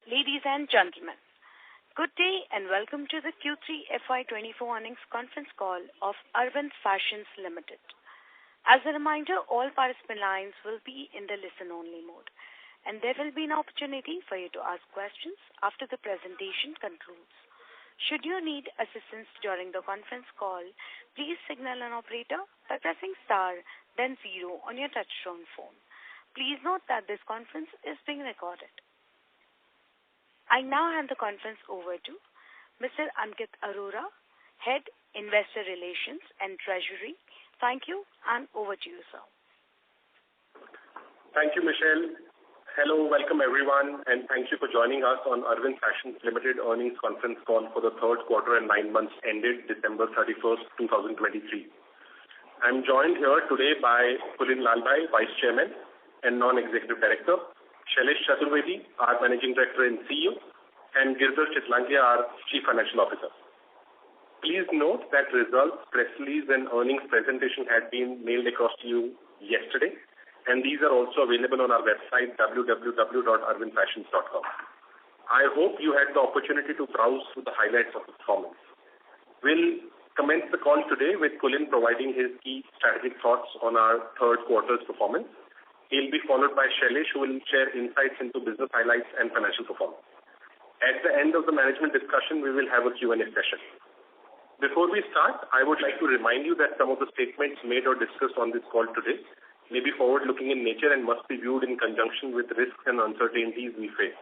Ladies and gentlemen, good day and welcome to the Q3 FY2024 earnings conference call of Arvind Fashions Limited. As a reminder, all participant lines will be in the listen-only mode, and there will be an opportunity for you to ask questions after the presentation concludes. Should you need assistance during the conference call, please signal an operator by pressing star, then 0 on your touchtone phone. Please note that this conference is being recorded. I now hand the conference over to Mr. Ankit Arora, Head, Investor Relations and Treasury. Thank you, and over to you, sir. Thank you, Michelle. Hello, welcome everyone, and thank you for joining us on Arvind Fashions Limited earnings conference call for the third quarter and 9 months ended December 31st, 2023. I'm joined here today by Kulin Lalbhai, Vice Chairman and Non-Executive Director, Shailesh Chaturvedi, our Managing Director and CEO, and Girdhar Chitlangia, our Chief Financial Officer. Please note that results, press release, and earnings presentation had been mailed across to you yesterday, and these are also available on our website, www.arvindfashions.com. I hope you had the opportunity to browse through the highlights of the performance. We'll commence the call today with Kulin providing his key strategic thoughts on our third quarter's performance. He'll be followed by Shailesh, who will share insights into business highlights and financial performance. At the end of the management discussion, we will have a Q&A session. Before we start, I would like to remind you that some of the statements made or discussed on this call today may be forward-looking in nature and must be viewed in conjunction with risks and uncertainties we face.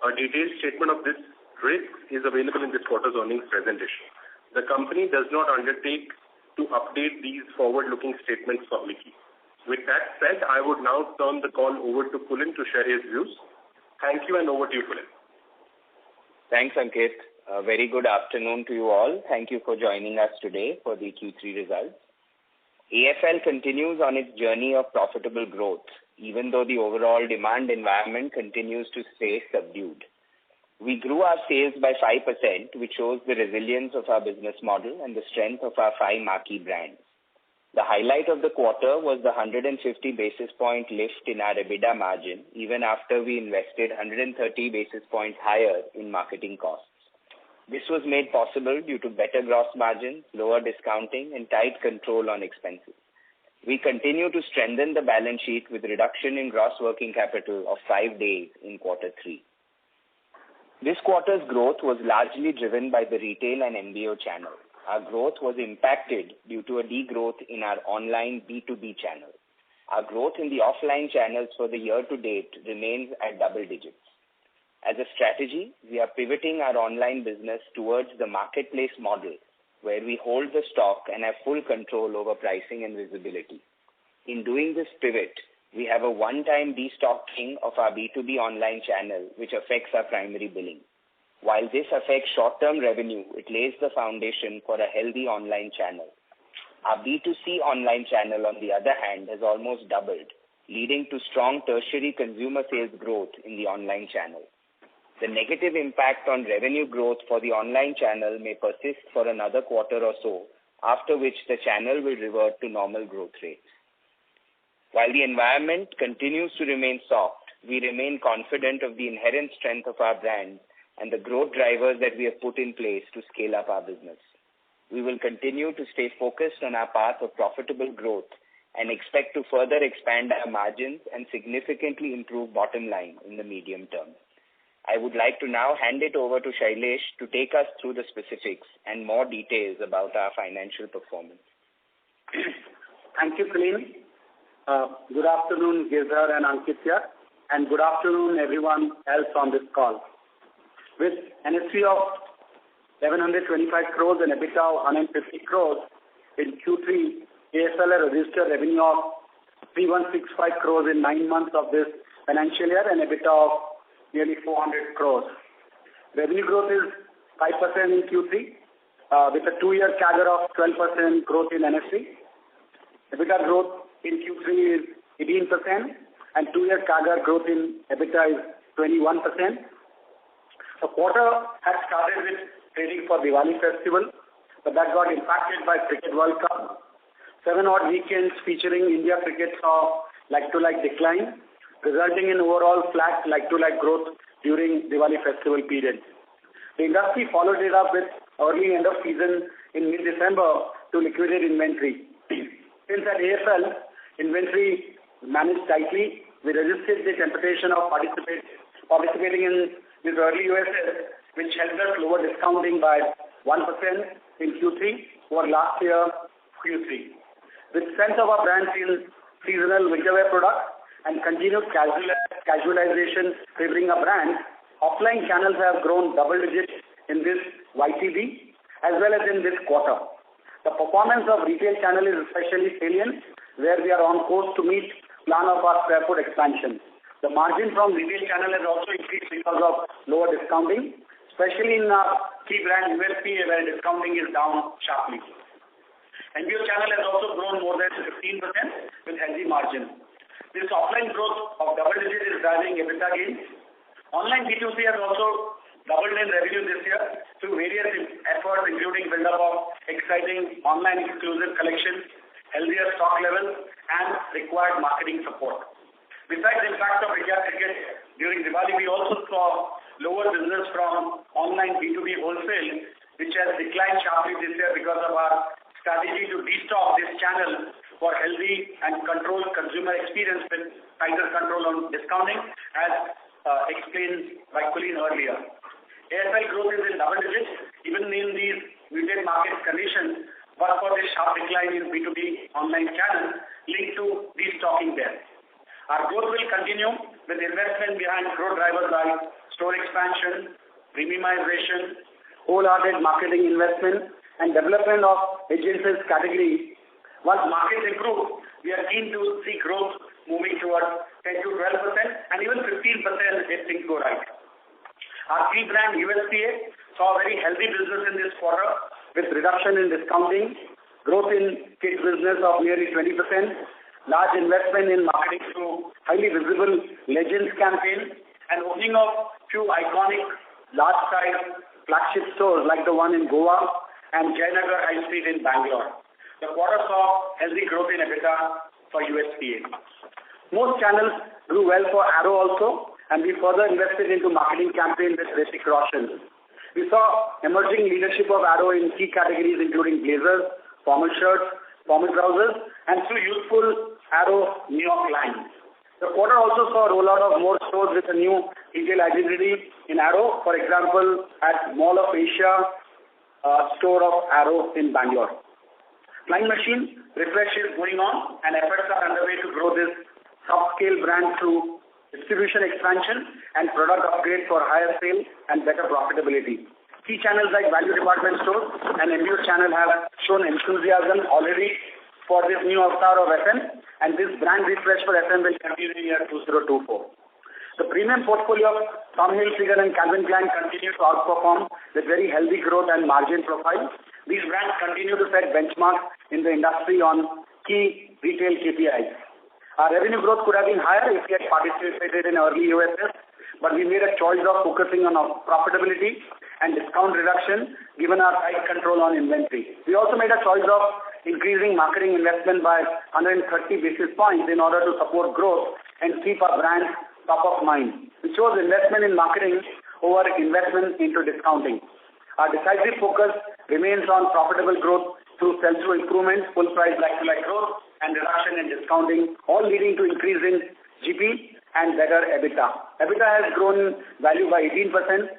A detailed statement of this risk is available in this quarter's earnings presentation. The company does not undertake to update these forward-looking statements publicly. With that said, I would now turn the call over to Kulin to share his views. Thank you, and over to you, Kulin. Thanks, Ankit. A very good afternoon to you all. Thank you for joining us today for the Q3 results. AFL continues on its journey of profitable growth, even though the overall demand environment continues to stay subdued. We grew our sales by 5%, which shows the resilience of our business model and the strength of our 5 marquee brands. The highlight of the quarter was the 150 basis point lift in our EBITDA margin, even after we invested 130 basis points higher in marketing costs. This was made possible due to better gross margins, lower discounting, and tight control on expenses. We continue to strengthen the balance sheet with reduction in gross working capital of 5 days in quarter 3. This quarter's growth was largely driven by the retail and MBO channel. Our growth was impacted due to a degrowth in our online B2B channel. Our growth in the offline channels for the year to date remains at double digits. As a strategy, we are pivoting our online business towards the marketplace model, where we hold the stock and have full control over pricing and visibility. In doing this pivot, we have a one-time destocking of our B2B online channel, which affects our primary billing. While this affects short-term revenue, it lays the foundation for a healthy online channel. Our B2C online channel, on the other hand, has almost doubled, leading to strong tertiary consumer sales growth in the online channel. The negative impact on revenue growth for the online channel may persist for another quarter or so, after which the channel will revert to normal growth rates. While the environment continues to remain soft, we remain confident of the inherent strength of our brand and the growth drivers that we have put in place to scale up our business. We will continue to stay focused on our path of profitable growth and expect to further expand our margins and significantly improve bottom line in the medium term. I would like to now hand it over to Shailesh to take us through the specifics and more details about our financial performance. Thank you, Kulin. Good afternoon, Girdhar and Ankit here, and good afternoon everyone else on this call. With NSV of 1,125 crores and EBITDA of 150 crores in Q3, AFL has registered revenue of 3,165 crores in 9 months of this financial year and EBITDA of nearly 400 crores. Revenue growth is 5% in Q3 with a 2-year CAGR of 12% growth in NSV. EBITDA growth in Q3 is 18% and 2-year CAGR growth in EBITDA is 21%. The quarter had started with trading for Diwali festival, but that got impacted by Cricket World Cup. 7 odd weekends featuring India cricket saw like-to-like decline, resulting in overall flat like-to-like growth during Diwali festival period. The industry followed it up with early end of season in mid-December to liquidate inventory. Since at AFL, inventory managed tightly, we resisted the temptation of participating in this early USS, which helped us lower discounting by 1% in Q3 over last year Q3. With strength of our brands in seasonal winter wear products and continued casualization favoring our brands, offline channels have grown double digits in this YTD as well as in this quarter. The performance of retail channel is especially salient, where we are on course to meet plan of our square foot expansion. The margin from retail channel has also increased because of lower discounting, especially in our key brand USPA, where discounting is down sharply. NBO channel has also grown more than 15% with healthy margin. This offline growth of double digit is driving EBITDA gains. Online B2C has also doubled in revenue this year through various efforts, including build-up of exciting online exclusive collections, healthier stock levels, and required marketing support. Besides the impact of India cricket during Diwali, we also saw lower business from online B2B wholesale, which has declined sharply this year because of our strategy to destock this channel for healthy and controlled consumer experience with tighter control on discounting, as explained by Kulin earlier. AFL growth is in double digits, even in these muted market conditions, but for this sharp decline in B2B online channel linked to destocking there. Our growth will continue with investment behind growth drivers like store expansion, premiumization, wholehearted marketing investment, and development of adjacent categories. Once markets improve, we are keen to see growth moving towards 10 to 12% and even 15% if things go right. Our key brand USPA saw very healthy business in this quarter with reduction in discounting, growth in kids business of nearly 20%, large investment in marketing through highly visible Legends campaign, and opening of few iconic large-size flagship stores like the one in Goa and Jayanagar High Street in Bangalore. The quarter saw healthy growth in EBITDA for USPA. Most channels grew well for Arrow also, and we further invested into marketing campaign with Hrithik Roshan. We saw emerging leadership of Arrow in key categories including blazers, formal shirts, formal trousers, and through youthful Arrow New York line. The quarter also saw a rollout of more stores with a new retail identity in Arrow, for example, at Mall of Asia, store of Arrow in Bangalore. Flying Machine refresh is going on and efforts are underway to grow this sub-scale brand through distribution expansion and product upgrade for higher sale and better profitability. Key channels like value department stores and MBO channel have shown enthusiasm already for this new avatar of FM, and this brand refresh for FM will continue in year 2024. The premium portfolio of Tommy Hilfiger and Calvin Klein continue to outperform with very healthy growth and margin profile. These brands continue to set benchmarks in the industry on key retail KPIs. Our revenue growth could have been higher if we had participated in early USS, but we made a choice of focusing on our profitability and discount reduction given our tight control on inventory. We also made a choice of increasing marketing investment by 130 basis points in order to support growth and keep our brands top of mind. We chose investment in marketing over investment into discounting. Our decisive focus remains on profitable growth through sell-through improvements, full price like-to-like growth, and reduction in discounting, all leading to increase in GP and better EBITDA. EBITDA has grown value by 18%,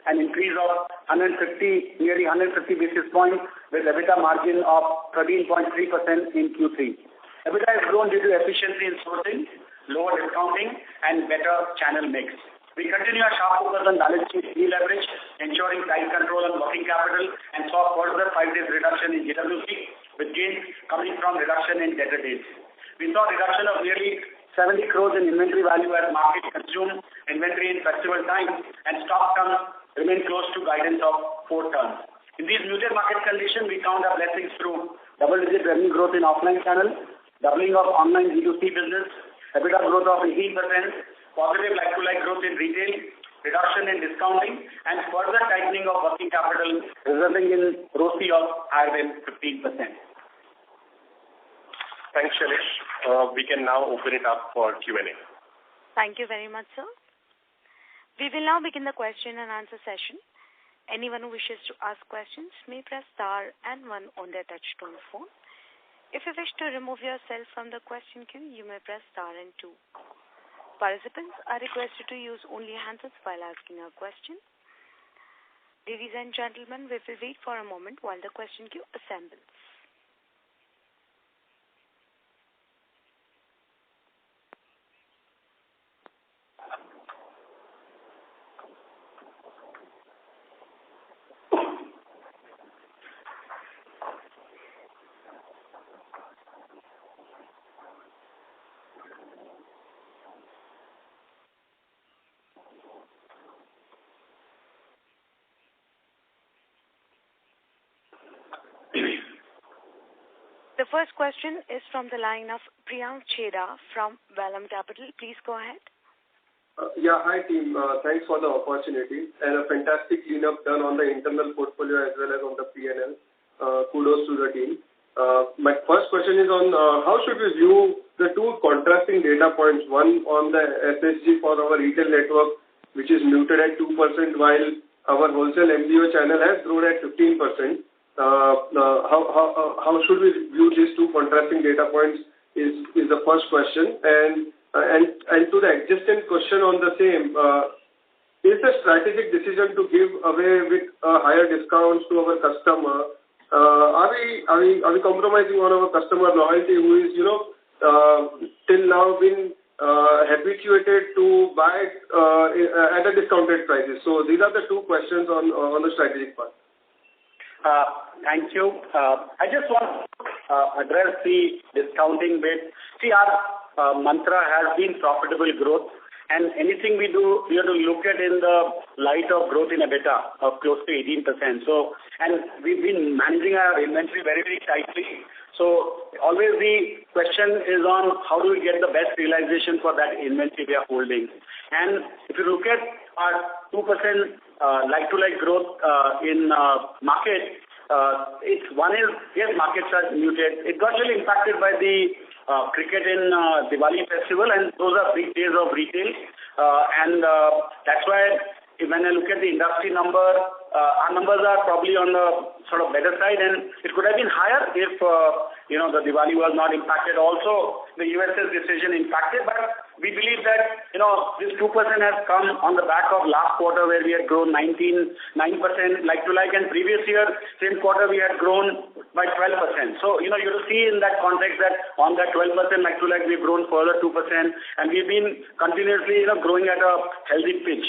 an increase of nearly 150 basis points with EBITDA margin of 13.3% in Q3. EBITDA has grown due to efficiency in sourcing, lower discounting, and better channel mix. We continue our sharp focus on balance sheet deleverage, ensuring tight control on working capital, and saw further 5 days reduction in GWC, with gains coming from reduction in debtor days. We saw reduction of nearly 70 crores in inventory value as market consumed inventory in festival time, and stock turns remain close to guidance of 4 turns. In these muted market conditions, we count our blessings through double-digit revenue growth in offline channels, doubling of online B2C business, EBITDA growth of 18%, positive like-to-like growth in retail, reduction in discounting, and further tightening of working capital, resulting in ROCE of higher than 15%. Thanks, Shailesh. We can now open it up for Q&A. Thank you very much, sir. We will now begin the question and answer session. Anyone who wishes to ask questions may press star and 1 on their touchtone phone. If you wish to remove yourself from the question queue, you may press star and 2. Participants are requested to use only handsets while asking a question. Ladies and gentlemen, we will wait for a moment while the question queue assembles. The first question is from the line of Priyank Chheda from Vallum Capital. Please go ahead. Hi team. Thanks for the opportunity and a fantastic cleanup done on the internal portfolio as well as on the P&L. Kudos to the team. My first question is on how should we view the two contrasting data points, one on the SSG for our retail network, which is muted at 2%, while our wholesale MBO channel has grown at 15%. How should we view these two contrasting data points is the first question. And to the adjacent question on the same, is the strategic decision to give away with higher discounts to our customer, are we compromising on our customer loyalty, who is till now been habituated to buy at a discounted prices? So these are the two questions on the strategic part. Thank you. I just want to address the discounting bit. See, our mantra has been profitable growth, and anything we do, we have to look at in the light of growth in EBITDA of close to 18%. So, and we've been managing our inventory very, very tightly. So always the question is on how do we get the best realization for that inventory we are holding. And if you look at our 2% like-to-like growth in market, one is, yes, markets are muted. It got really impacted by the cricket in Diwali festival, and those are big days of retail. That's why when I look at the industry number, our numbers are probably on the sort of better side, and it could have been higher if the Diwali was not impacted. Also, the US's decision impacted, but we believe that this 2% has come on the back of last quarter where we had grown 9% like-to-like, and previous year same quarter we had grown by 12%. So you have to see in that context that on that 12% like-to-like we've grown further 2%, and we've been continuously growing at a healthy pitch.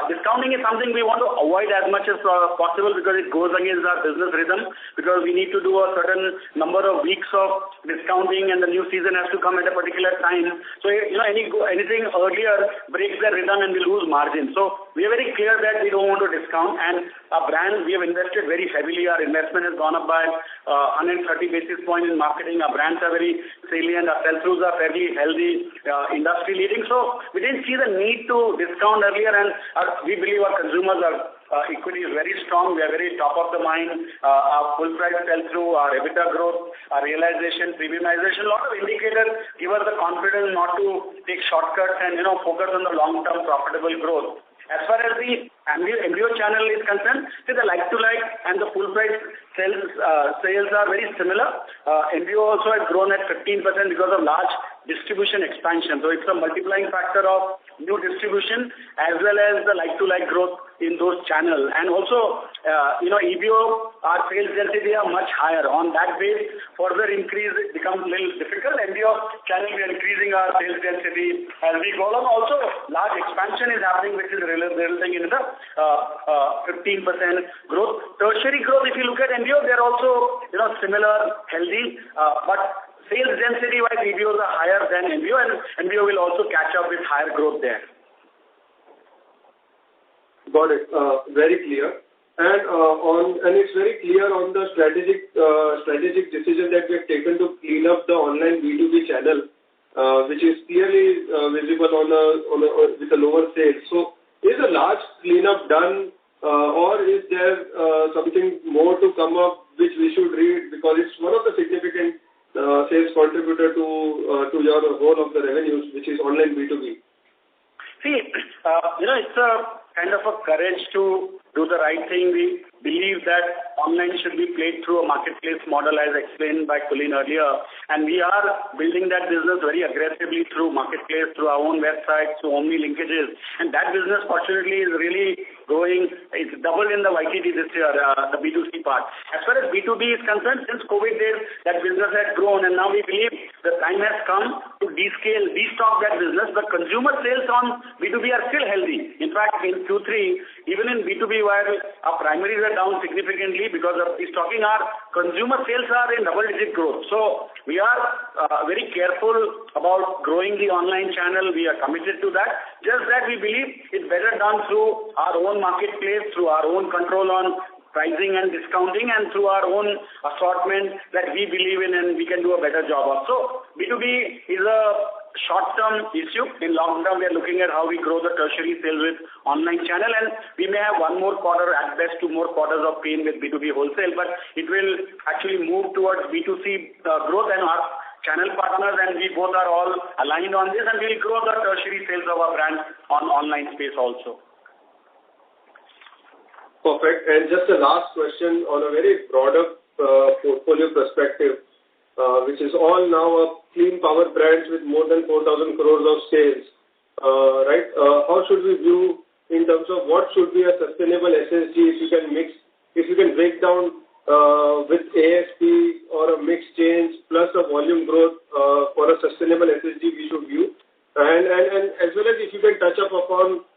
Discounting is something we want to avoid as much as possible because it goes against our business rhythm, because we need to do a certain number of weeks of discounting and the new season has to come at a particular time. So anything earlier breaks the rhythm and we lose margin. So we are very clear that we don't want to discount, and our brand, we have invested very heavily. Our investment has gone up by 130 basis points in marketing. Our brands are very salient. Our sell-throughs are fairly healthy, industry leading. So we didn't see the need to discount earlier, and we believe our consumers are equity is very strong. We are very top of the mind. Our full price sell-through, our EBITDA growth, our realization, premiumization, a lot of indicators give us the confidence not to take shortcuts and focus on the long-term profitable growth. As far as the MBO channel is concerned, the like-to-like and the full price sales are very similar. MBO also has grown at 15% because of large distribution expansion. So it's a multiplying factor of new distribution as well as the like-to-like growth in those channels. And also, EBO, our sales density are much higher. On that base, further increase it becomes a little difficult. MBO channel, we are increasing our sales density as we go along. Also, large expansion is happening, which is resulting in the 15% growth. Tertiary growth, if you look at MBO, they are also similar, healthy, but sales density-wise, EBOs are higher than MBO, and MBO will also catch up with higher growth there. Got it. Very clear. And it's very clear on the strategic decision that we have taken to clean up the online B2B channel, which is clearly visible with the lower sales. So is a large cleanup done, or is there something more to come up which we should read, because it's one of the significant sales contributor to your whole of the revenues, which is online B2B? See, it's a kind of a courage to do the right thing. We believe that online should be played through a marketplace model as explained by Kulin earlier. And we are building that business very aggressively through marketplace, through our own website, through Omni linkages. And that business fortunately is really growing. It's doubled in the YTD this year, the B2C part. As far as B2B is concerned, since COVID days, that business has grown. And now we believe the time has come to destock that business. But consumer sales on B2B are still healthy. In fact, in Q3, even in B2B, while our primaries are down significantly because of destocking, our consumer sales are in double-digit growth. So we are very careful about growing the online channel. We are committed to that. Just that we believe it's better done through our own marketplace, through our own control on pricing and discounting, and through our own assortment that we believe in and we can do a better job of. So B2B is a short-term issue. In long term, we are looking at how we grow the tertiary sales with online channel, and we may have one more quarter, at best 2 more quarters of pain with B2B wholesale, but it will actually move towards B2C growth, and our channel partners and we both are all aligned on this, and we will grow the tertiary sales of our brand on online space also. Perfect. And just a last question on a very broader portfolio perspective, which is all now a clean power brands with more than 4,000 crores of sales, right? How should we view in terms of what should be a sustainable SSG if you can break down with ASP or a mix change plus a volume growth for a sustainable SSG we should view? And as well as if you can touch up upon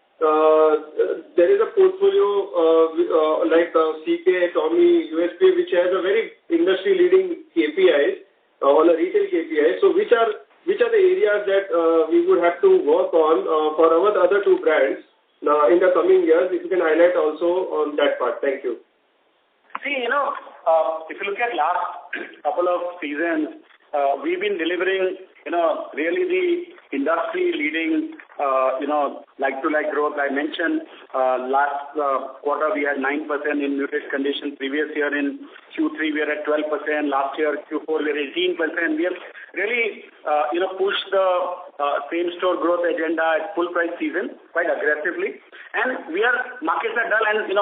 there is a portfolio like CK, Tommy, USP, which has a very industry-leading KPIs on a retail KPI. So which are the areas that we would have to work on for our other 2 brands in the coming years? If you can highlight also on that part. Thank you. See, if you look at last couple of seasons, we've been delivering, really the industry-leading, like-to-like growth. I mentioned last quarter we had 9% in muted conditions. Previous year in Q3 we are at 12%. Last year Q4 we are 18%. We have really, pushed the same-store growth agenda at full price season quite aggressively. And markets are dull, and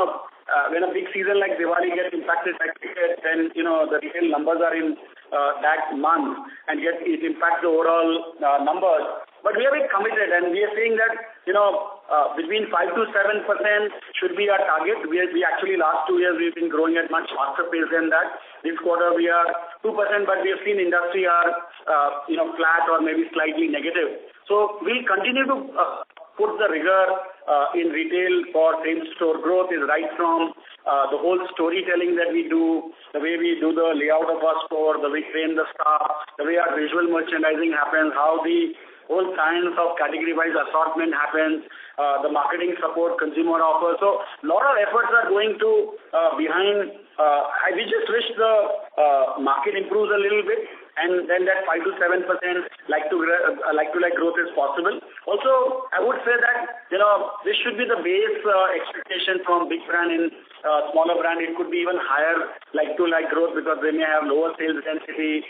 when a big season like Diwali gets impacted by cricket, then the retail numbers are in that month and yet it impacts the overall numbers. But we are very committed, and we are saying that between 5 to 7% should be our target. We actually last 2 years we've been growing at much faster pace than that. This quarter we are 2%, but we have seen industry are flat or maybe slightly negative. So we'll continue to put the rigor in retail for same-store growth, is right from the whole storytelling that we do, the way we do the layout of our store, the way we train the staff, the way our visual merchandising happens, how the whole science of category-wise assortment happens, the marketing support, consumer offers. So a lot of efforts are going to behind. We just wish the market improves a little bit, and then that 5 to 7% like-to-like growth is possible. Also, I would say that this should be the base expectation from big brand. In smaller brand, it could be even higher like-to-like growth because they may have lower sales density.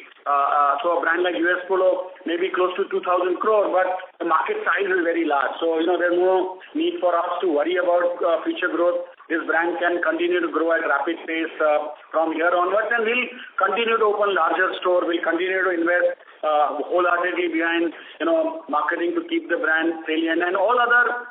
So a brand like US Polo may be close to 2,000 crore, but the market size is very large. So there's no need for us to worry about future growth. This brand can continue to grow at rapid pace from here onwards, and we'll continue to open larger store. We'll continue to invest wholeheartedly behind marketing to keep the brand salient and all other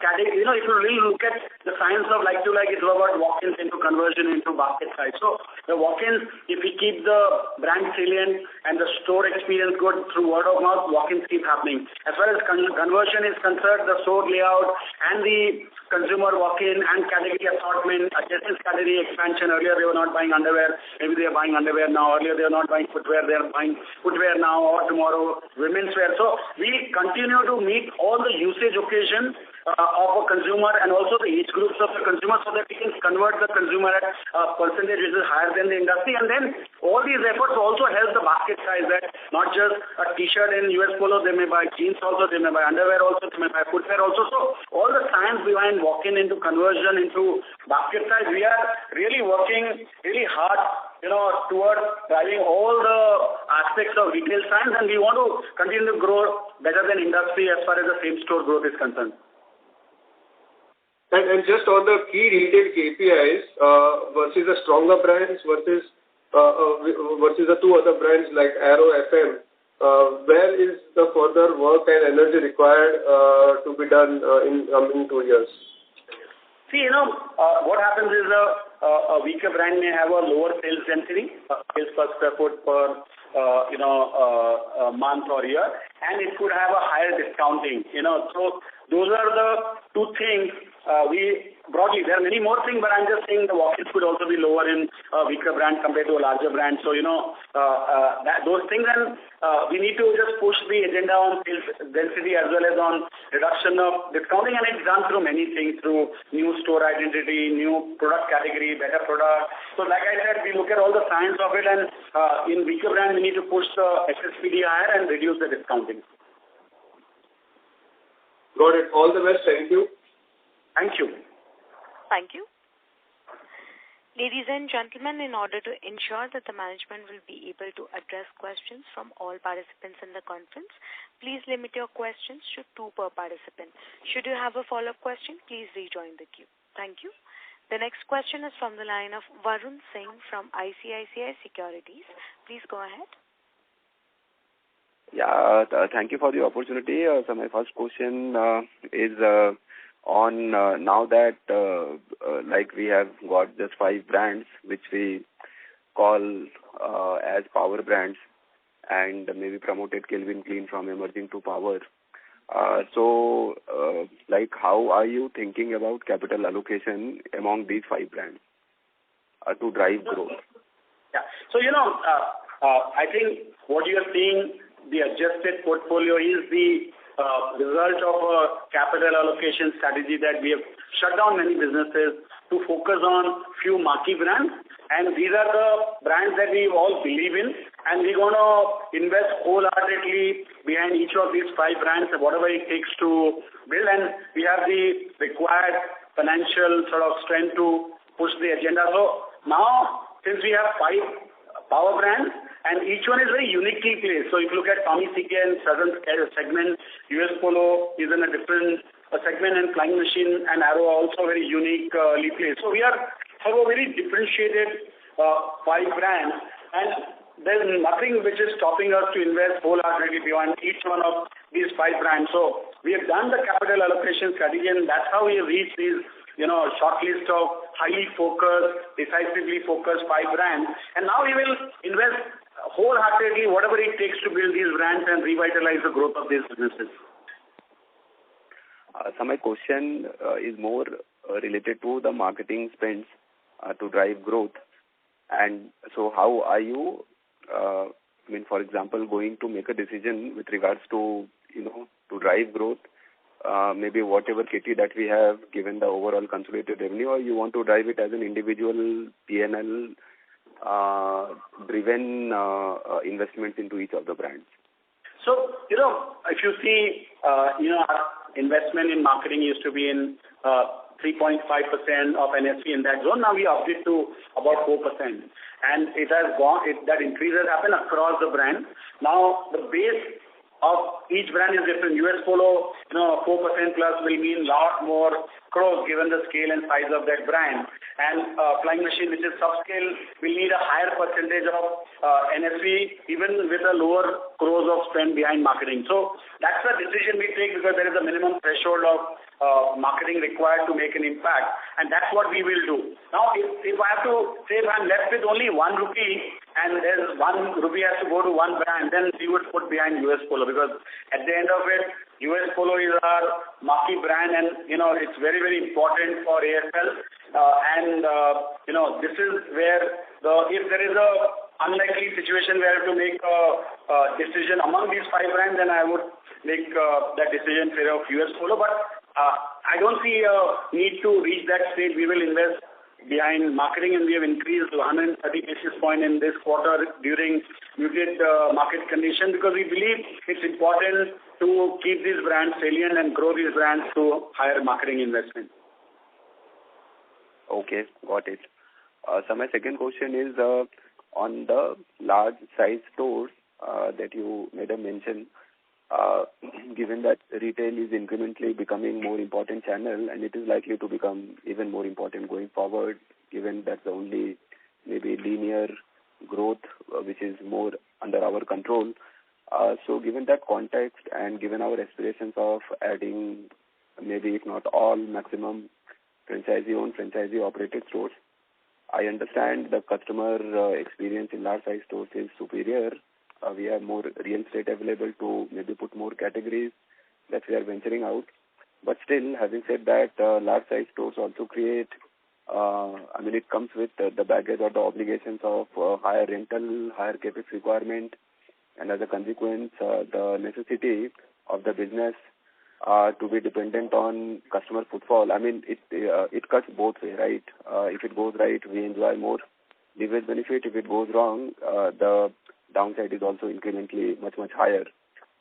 categories. If you really look at the science of like-to-like, it's about walk-ins into conversion into basket size. So the walk-ins, if we keep the brand salient and the store experience good through word of mouth, walk-ins keep happening. As far as conversion is concerned, the store layout and the consumer walk-in and category assortment, adjacent category expansion. Earlier they were not buying underwear, maybe they are buying underwear now. Earlier they were not buying footwear, they are buying footwear now, or tomorrow women's wear. So we continue to meet all the usage occasions of a consumer and also the age groups of the consumer, so that we can convert the consumer at a percentage which is higher than the industry. And then all these efforts also help the basket size, that not just a t-shirt in US Polo, they may buy jeans also, they may buy underwear also, they may buy footwear also. So all the science behind walk-in into conversion into basket size, we are really working really hard towards driving all the aspects of retail science, and we want to continue to grow better than industry as far as the same store growth is concerned. And just on the key retail KPIs versus the stronger brands versus the two other brands like Arrow FM, where is the further work and energy required to be done in coming 2 years? See, what happens is a weaker brand may have a lower sales density, sales per square foot per month or year, and it could have a higher discounting. So those are the two things. Broadly, there are many more things, but I'm just saying the walk-ins could also be lower in a weaker brand compared to a larger brand. So, those things, and we need to just push the agenda on sales density as well as on reduction of discounting, and it's done through many things, through new store identity, new product category, better product. So like I said, we look at all the science of it, and in weaker brand, we need to push the SSPD higher and reduce the discounting. Got it. All the best. Thank you. Thank you. Thank you. Ladies and gentlemen, in order to ensure that the management will be able to address questions from all participants in the conference, please limit your questions to 2 per participant. Should you have a follow-up question, please rejoin the queue. Thank you. The next question is from the line of Varun Singh from ICICI Securities. Please go ahead. Yeah, thank you for the opportunity. So my first question is on now that like we have got just 5 brands which we call as power brands, and maybe promoted Kelvin Clean from emerging to power. So like how are you thinking about capital allocation among these 5 brands to drive growth? Yeah. So I think what you are seeing, the adjusted portfolio is the result of a capital allocation strategy that we have shut down many businesses to focus on few marquee brands, and these are the brands that we all believe in, and we're going to invest wholeheartedly behind each of these 5 brands, whatever it takes to build, and we have the required financial sort of strength to push the agenda. So now, since we have 5 power brands, and each one is very uniquely placed. So if you look at Tommy CK and certain segment, US Polo is in a different segment, and Flying Machine and Arrow are also very uniquely placed. So we have a very differentiated 5 brands, and there's nothing which is stopping us to invest wholeheartedly beyond each one of these 5 brands. So we have done the capital allocation strategy, and that's how we have reached these short list of highly focused, decisively focused 5 brands. And now we will invest wholeheartedly whatever it takes to build these brands and revitalize the growth of these businesses. So my question is more related to the marketing spends to drive growth. And so how are you, for example, going to make a decision with regards to, to drive growth, maybe whatever KT that we have given the overall consolidated revenue, or you want to drive it as an individual P&L driven investments into each of the brands? So, if you see, our investment in marketing used to be in 3.5% of NSV in that zone. Now we upped it to about 4%. And it has gone, that increase has happened across the brand. Now, the base of each brand is different. US Polo, 4% plus will mean lot more crores given the scale and size of that brand. And Flying Machine, which is subscale, will need a higher percentage of NSV, even with a lower crores of spend behind marketing. So that's the decision we take, because there is a minimum threshold of marketing required to make an impact, and that's what we will do. Now, if I have to say, if I'm left with only 1 rupee and there's 1 rupee has to go to 1 brand, then we would put behind US Polo, because at the end of it, US Polo is our marquee brand, and it's very, very important for AFL. This is where if there is a unlikely situation where I have to make a decision among these 5 brands, then I would make that decision in favor of US Polo. But I don't see a need to reach that stage. We will invest behind marketing, and we have increased 130 basis points in this quarter during muted market condition, because we believe it's important to keep these brands salient and grow these brands through higher marketing investment. Okay, got it. So my second question is, on the large size stores that you made a mention, given that retail is incrementally becoming more important channel and it is likely to become even more important going forward, given that's the only maybe linear growth which is more under our control. So given that context and given our aspirations of adding maybe if not all, maximum franchisee-owned, franchisee-operated stores, I understand the customer experience in large size stores is superior. We have more real estate available to maybe put more categories that we are venturing out. But still, having said that, large size stores also create, it comes with the baggage or the obligations of higher rental, higher capex requirement, and as a consequence, the necessity of the business to be dependent on customer footfall. It cuts both ways, right? If it goes right, we enjoy more leverage benefit. If it goes wrong, the downside is also incrementally much, much higher.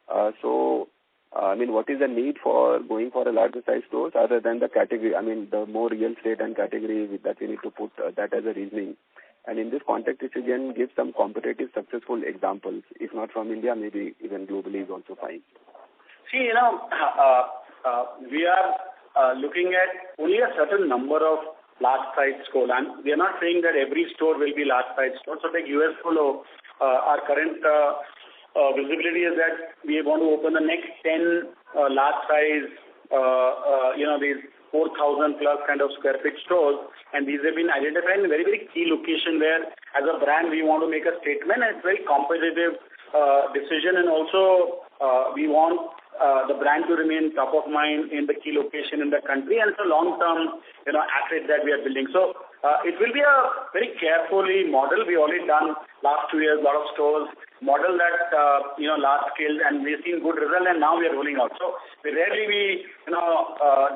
What is the need for going for a larger size stores other than the category? The more real estate and category that we need to put that as a reasoning. And in this context, if you can give some competitive successful examples, if not from India, maybe even globally is also fine. See, we are looking at only a certain number of large size stores, and we are not saying that every store will be large size store. So take US Polo, our current visibility is that we want to open the next 10 large size, these 4,000 plus kind of square feet stores, and these have been identified in very, very key location where as a brand we want to make a statement, and it's very competitive decision, and also we want the brand to remain top of mind in the key location in the country, and it's a long-term asset that we are building. So it will be a very carefully model. We already done last 2 years a lot of stores, model that large scale, and we've seen good result, and now we are rolling out. So rarely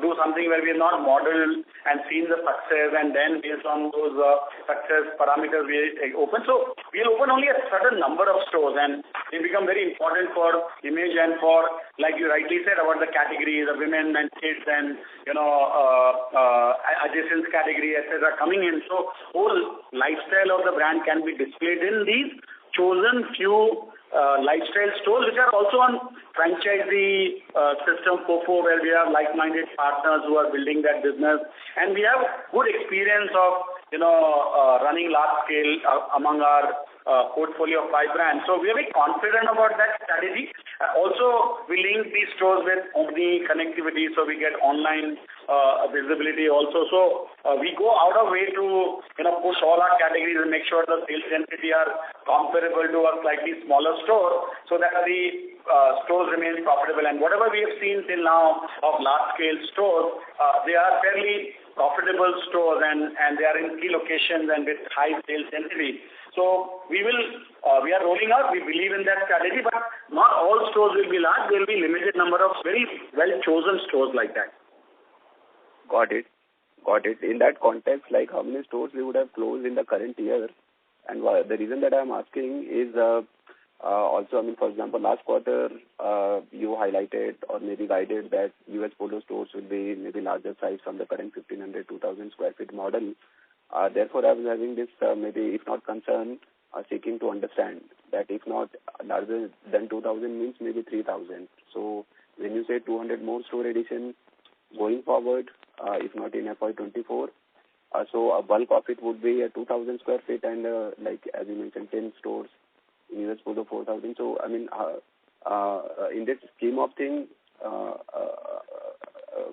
do something where we have not modeled and seen the success, and then based on those success parameters we open. So we'll open only a certain number of stores, and they become very important for image and for, like you rightly said, about the categories of women and kids and adjacent category, etc. coming in. So whole lifestyle of the brand can be displayed in these chosen few lifestyle stores, which are also on franchisee system FOFO, where we have like-minded partners who are building that business, and we have good experience of running large scale among our portfolio of 5 brands. So we are very confident about that strategy. Also, we link these stores with Omni connectivity, so we get online visibility also. So we go out of way to push all our categories and make sure the sales density are comparable to a slightly smaller store, so that the stores remain profitable. And whatever we have seen till now of large scale stores, they are fairly profitable stores, and they are in key locations and with high sales density. So we are rolling out. We believe in that strategy, but not all stores will be large. There will be limited number of very well chosen stores like that. Got it. In that context, like how many stores we would have closed in the current year? And the reason that I'm asking is also, for example, last quarter you highlighted or maybe guided that US Polo stores will be maybe larger size from the current 1,500, 2,000 square feet model. Therefore, I was having this maybe, if not concern, seeking to understand that if not larger than 2,000 means maybe 3,000. So when you say 200 more store addition going forward, if not in FY24, so a bulk of it would be a 2,000 square feet and like as you mentioned, 10 stores in US Polo 4,000. So in this scheme of things,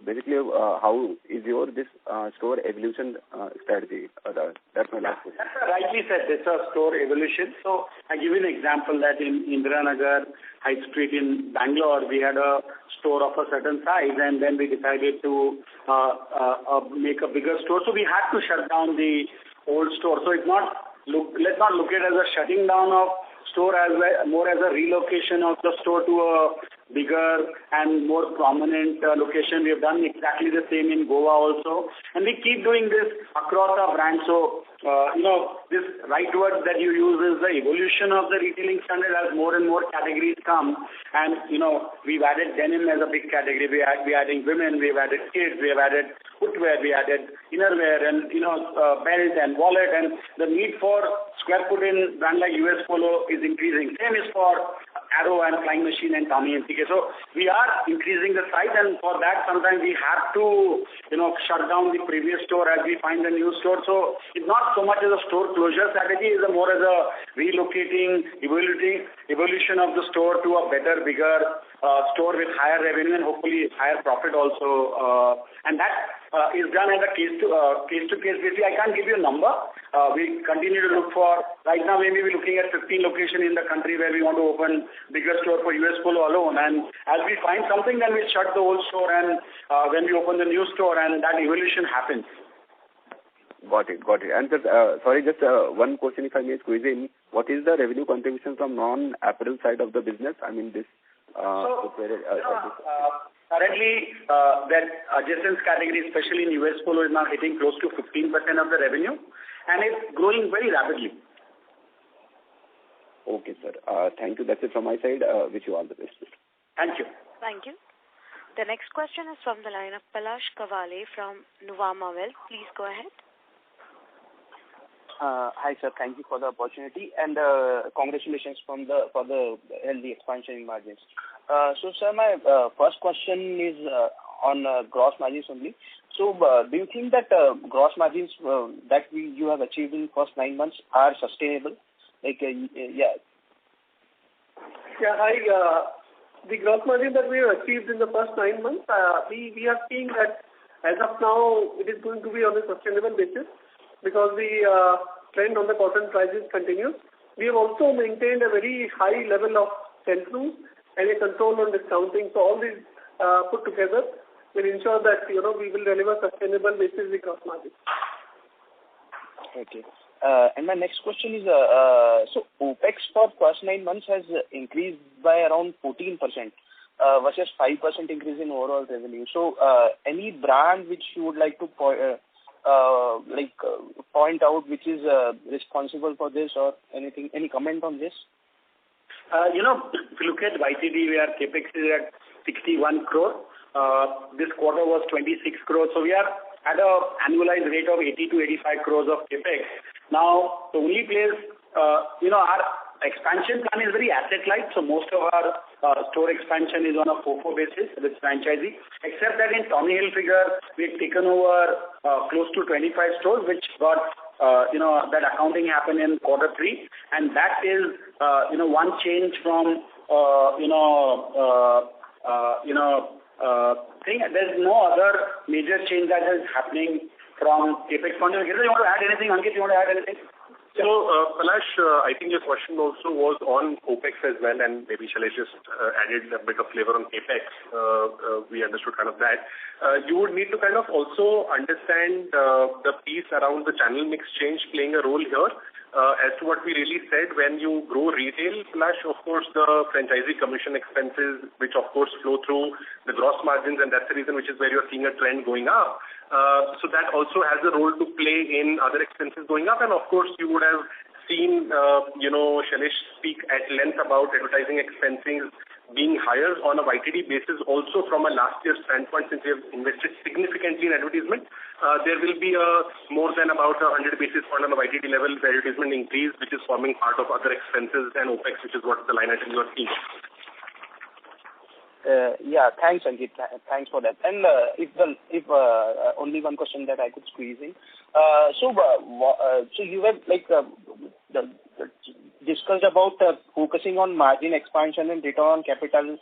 basically, how is your this store evolution strategy? That's my last question. Rightly said, it's a store evolution. So I give you an example that in Indiranagar High Street in Bangalore, we had a store of a certain size, and then we decided to make a bigger store. So we had to shut down the old store. So let's not look at it as a shutting down of store, as more as a relocation of the store to a bigger and more prominent location. We have done exactly the same in Goa also, and we keep doing this across our brands. So this right word that you use is the evolution of the retailing standard as more and more categories come, and we've added denim as a big category. We're adding women, we've added kids, we have added footwear, we added innerwear, and belt and wallet, and the need for square foot in brand like US Polo is increasing. Same is for Arrow and Flying Machine and Tommy and CK. So we are increasing the size, and for that sometimes we have to, shut down the previous store as we find a new store. So it's not so much as a store closure strategy, it's more as a relocating, evolution of the store to a better, bigger store with higher revenue and hopefully higher profit also. And that is done as a case-to-case basis. I can't give you a number. We continue to look for, right now maybe we're looking at 15 locations in the country where we want to open bigger store for US Polo alone. And as we find something, then we shut the old store and when we open the new store, and that evolution happens. Got it. And sorry, just one question if I may squeeze in. What is the revenue contribution from non-apparel side of the business? I mean this. Currently, that adjacent category, especially in US Polo, is now hitting close to 15% of the revenue, and it's growing very rapidly. Okay, sir. Thank you. That's it from my side. Wish you all the best. Thank you. Thank you. The next question is from the line of Palash Kawale from Nuvama Wealth. Please go ahead. Hi, sir. Thank you for the opportunity, and congratulations for the healthy expansion in margins. So, sir, my first question is on gross margins only. So, do you think that gross margins that you have achieved in first 9 months are sustainable? Yeah. Yeah, the gross margin that we have achieved in the first 9 months, we are seeing that as of now it is going to be on a sustainable basis, because the trend on the cotton prices continues. We have also maintained a very high level of sell-through and a control on discounting. So all these put together will ensure that we will deliver sustainable basis the gross margin. Okay. And my next question is, so OPEX for first 9 months has increased by around 14%. Versus 5% increase in overall revenue. So, any brand which you would like to point out which is responsible for this, or anything? Any comment on this? If you look at YTD, where capex is at 61 crore. This quarter was 26 crores. So we are at an annualized rate of 80 to 85 crores of capex. Now, the only place, our expansion plan is very asset-light, so most of our store expansion is on a FOFO basis with franchisee, except that in Tommy Hilfiger, we've taken over close to 25 stores, which got, that accounting happened in quarter 3, and that is, one change from, thing. There's no other major change that is happening from capex point of view. You want to add anything, Ankit? You want to add anything? So, Palash, I think your question also was on OPEX as well, and maybe Shailesh just added a bit of flavor on CAPEX. We understood kind of that. You would need to kind of also understand the piece around the channel mix change playing a role here. As to what we really said, when you grow retail, Palash, of course, the franchisee commission expenses, which of course flow through the gross margins, and that's the reason which is where you're seeing a trend going up. So that also has a role to play in other expenses going up. And of course, you would have seen, Shailesh speak at length about advertising expenses being higher on a YTD basis. Also from a last year's standpoint, since we have invested significantly in advertisement, there will be a more than about 100 basis point on a YTD level advertisement increase, which is forming part of other expenses and OPEX, which is what the line item you are seeing. Yeah, thanks, Ankit. Thanks for that. And if only one question that I could squeeze in. So you have discussed about focusing on margin expansion and return on capital.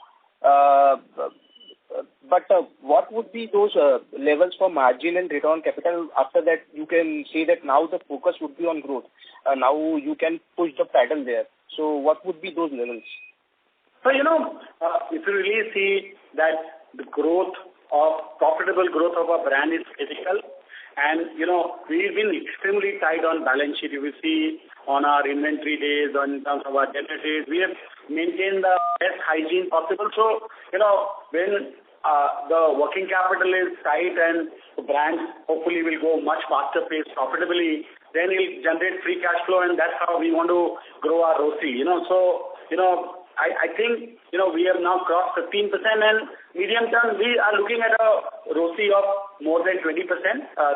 But what would be those levels for margin and return on capital? After that, you can say that now the focus would be on growth. Now you can push the pedal there. So what would be those levels? So, if you really see that the profitable growth of a brand is critical, and, we've been extremely tight on balance sheet. You will see on our inventory days, in terms of our debtor days, we have maintained the best hygiene possible. So, when the working capital is tight and the brand hopefully will go much faster pace profitably, then it will generate free cash flow, and that's how we want to grow our ROCE. I think, we have now crossed 15%, and medium term, we are looking at a ROCE of more than 20%.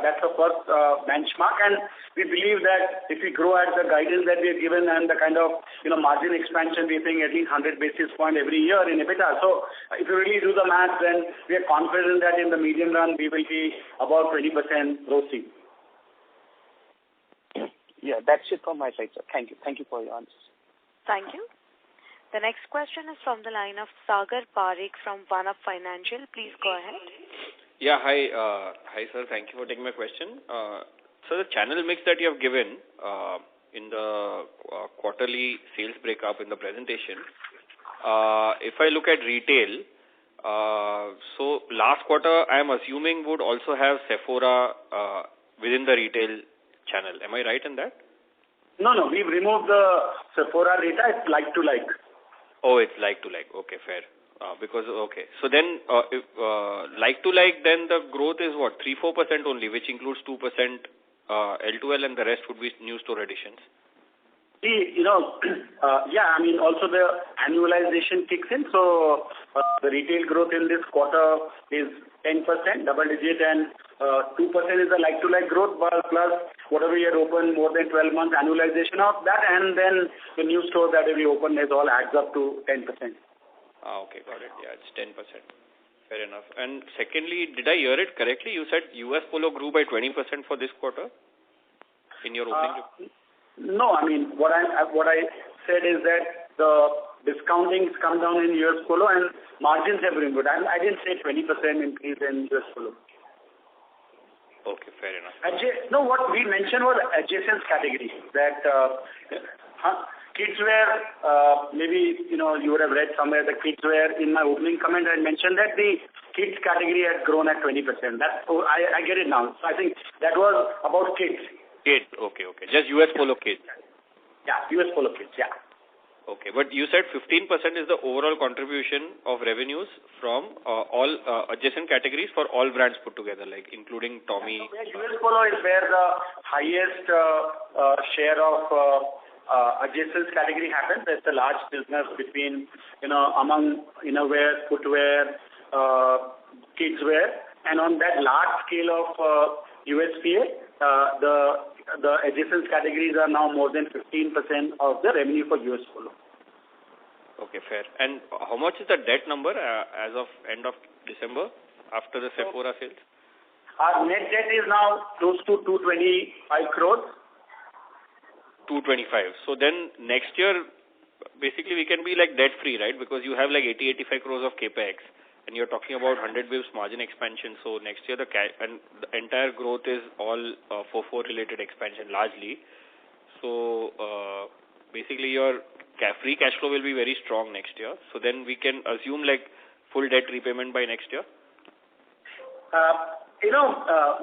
That's the first benchmark, and we believe that if we grow at the guidance that we have given and the kind of margin expansion, we're seeing at least 100 basis point every year in EBITDA. So if you really do the math, then we are confident that in the medium run we will be about 20% ROCE. Yeah, that's it from my side, sir. Thank you. Thank you for your answers. Thank you. The next question is from the line of Sagar Parekh from One Up Financial. Please go ahead. Yeah, hi. Hi, sir. Thank you for taking my question. So the channel mix that you have given in the quarterly sales breakup in the presentation, if I look at retail, so last quarter I am assuming would also have Sephora within the retail channel. Am I right in that? No, we've removed the Sephora data. It's like to like. Oh, it's like to like. Okay, fair. So then, if like to like, then the growth is what, 3-4% only, which includes 2% L2L, and the rest would be new store additions. See, also the annualization kicks in. So the retail growth in this quarter is 10%, double digit, and 2% is the like-to-like growth, plus whatever we had opened more than 12 months annualization of that, and then the new store that we opened, it all adds up to 10%. Okay, got it. Yeah, it's 10%. Fair enough. And secondly, did I hear it correctly? You said US Polo grew by 20% for this quarter in your opening? No, I mean, what I said is that the discounting's come down in US Polo and margins have been good. I didn't say 20% increase in US Polo. Okay, fair enough. What we mentioned was adjacent category, that kids wear, maybe, you would have read somewhere the kids wear. In my opening comment, I mentioned that the kids category had grown at 20%. I get it now. So I think that was about kids. Kids, okay. Just US Polo kids. Yeah, US Polo kids, yeah. Okay, but you said 15% is the overall contribution of revenues from all adjacent categories for all brands put together, like including Tommy. US Polo is where the highest share of adjacent category happens. There's a large business between, among innerwear, footwear, kids wear, and on that large scale of USPA, the adjacent categories are now more than 15% of the revenue for US Polo. Okay, fair. And how much is the debt number as of end of December after the Sephora sales? Our net debt is now close to 225 crores. 225. So then next year, basically we can be like debt free, right? Because you have like 80-85 crores of capex. And you're talking about 100 basis margin expansion. So next year the entire growth is all FOFO related expansion largely. So basically your free cash flow will be very strong next year. So then we can assume like full debt repayment by next year.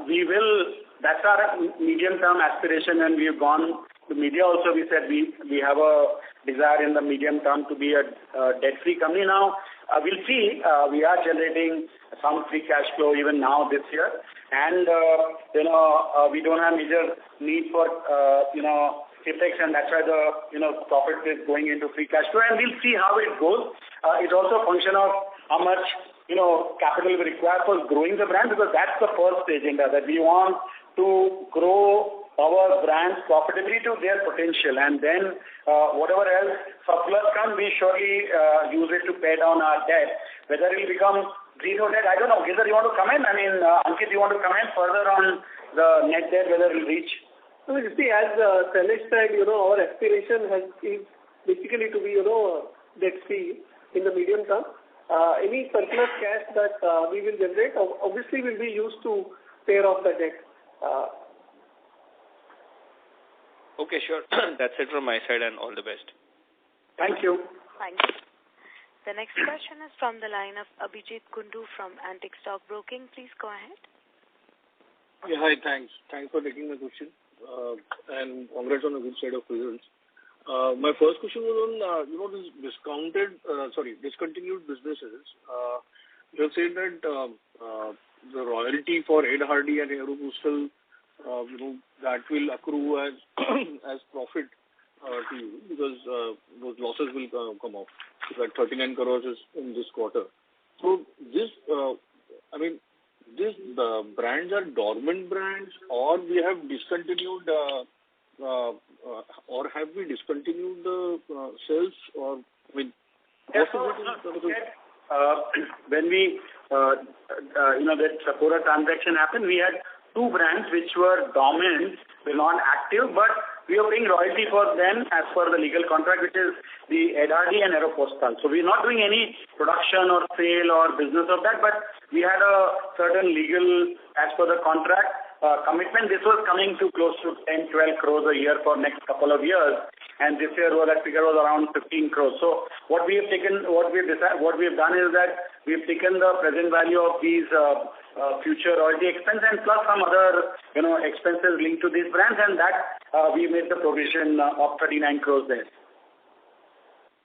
We will. That's our medium term aspiration, and we've gone to media also. We said we have a desire in the medium term to be a debt free company now. We'll see. We are generating some free cash flow even now this year, and we don't have major need for capex, and that's why the profit is going into free cash flow, and we'll see how it goes. It's also a function of how much capital we require for growing the brand, because that's the first agenda, that we want to grow our brands profitably to their potential, and then whatever else surplus comes, we surely use it to pay down our debt. Whether it will become zero debt, I don't know. Girdhar, you want to comment? I mean, Ankit, you want to comment further on the net debt, whether it will reach? So you see, as Shailesh said, our aspiration is basically to be, debt free in the medium term. Any surplus cash that we will generate, obviously will be used to pay off the debt. Okay, sure. That's it from my side, and all the best. Thank you. Thank you. The next question is from the line of Abhijit Kundu from Antique Stock Broking. Please go ahead. Yeah, hi, thanks. Thanks for taking my question. And congrats on a good set of results. My first question was on, this discontinued businesses. You have said that the royalty for Ed Hardy and Aeropostale, that will accrue as as profit to you, because those losses will come off. So that 39 crores is in this quarter. So this, these brands are dormant brands, or we have discontinued, or have we discontinued the sales, or I mean, when we, that Sephora transaction happened, we had two brands which were dormant, were not active, but we are paying royalty for them as per the legal contract, which is the Ed Hardy and Aeropostale. So we're not doing any production or sale or business of that, but we had a certain legal, as per the contract, commitment. This was coming to close to 10, 12 crores a year for next couple of years. And this year, that figure was around 15 crores. So what we have done is that we've taken the present value of these future royalty expense and plus some other, expenses linked to these brands, and that we made the provision of 39 crores there.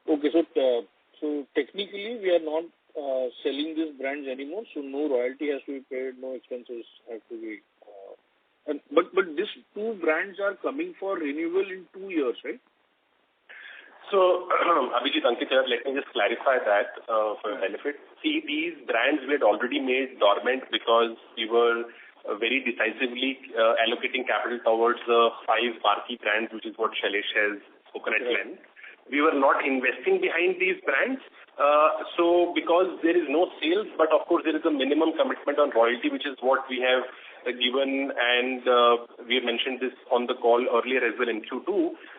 Okay, so technically we are not selling these brands anymore, so no royalty has to be paid, no expenses have to be. But these two brands are coming for renewal in 2 years, right? So, Abhijit, Ankit here, let me just clarify that for your benefit. See, these brands we had already made dormant because we were very decisively allocating capital towards the 5 marquee brands, which is what Shailesh has spoken at length. We were not investing behind these brands. So because there is no sales, but of course there is a minimum commitment on royalty, which is what we have given, and we mentioned this on the call earlier as well in Q2.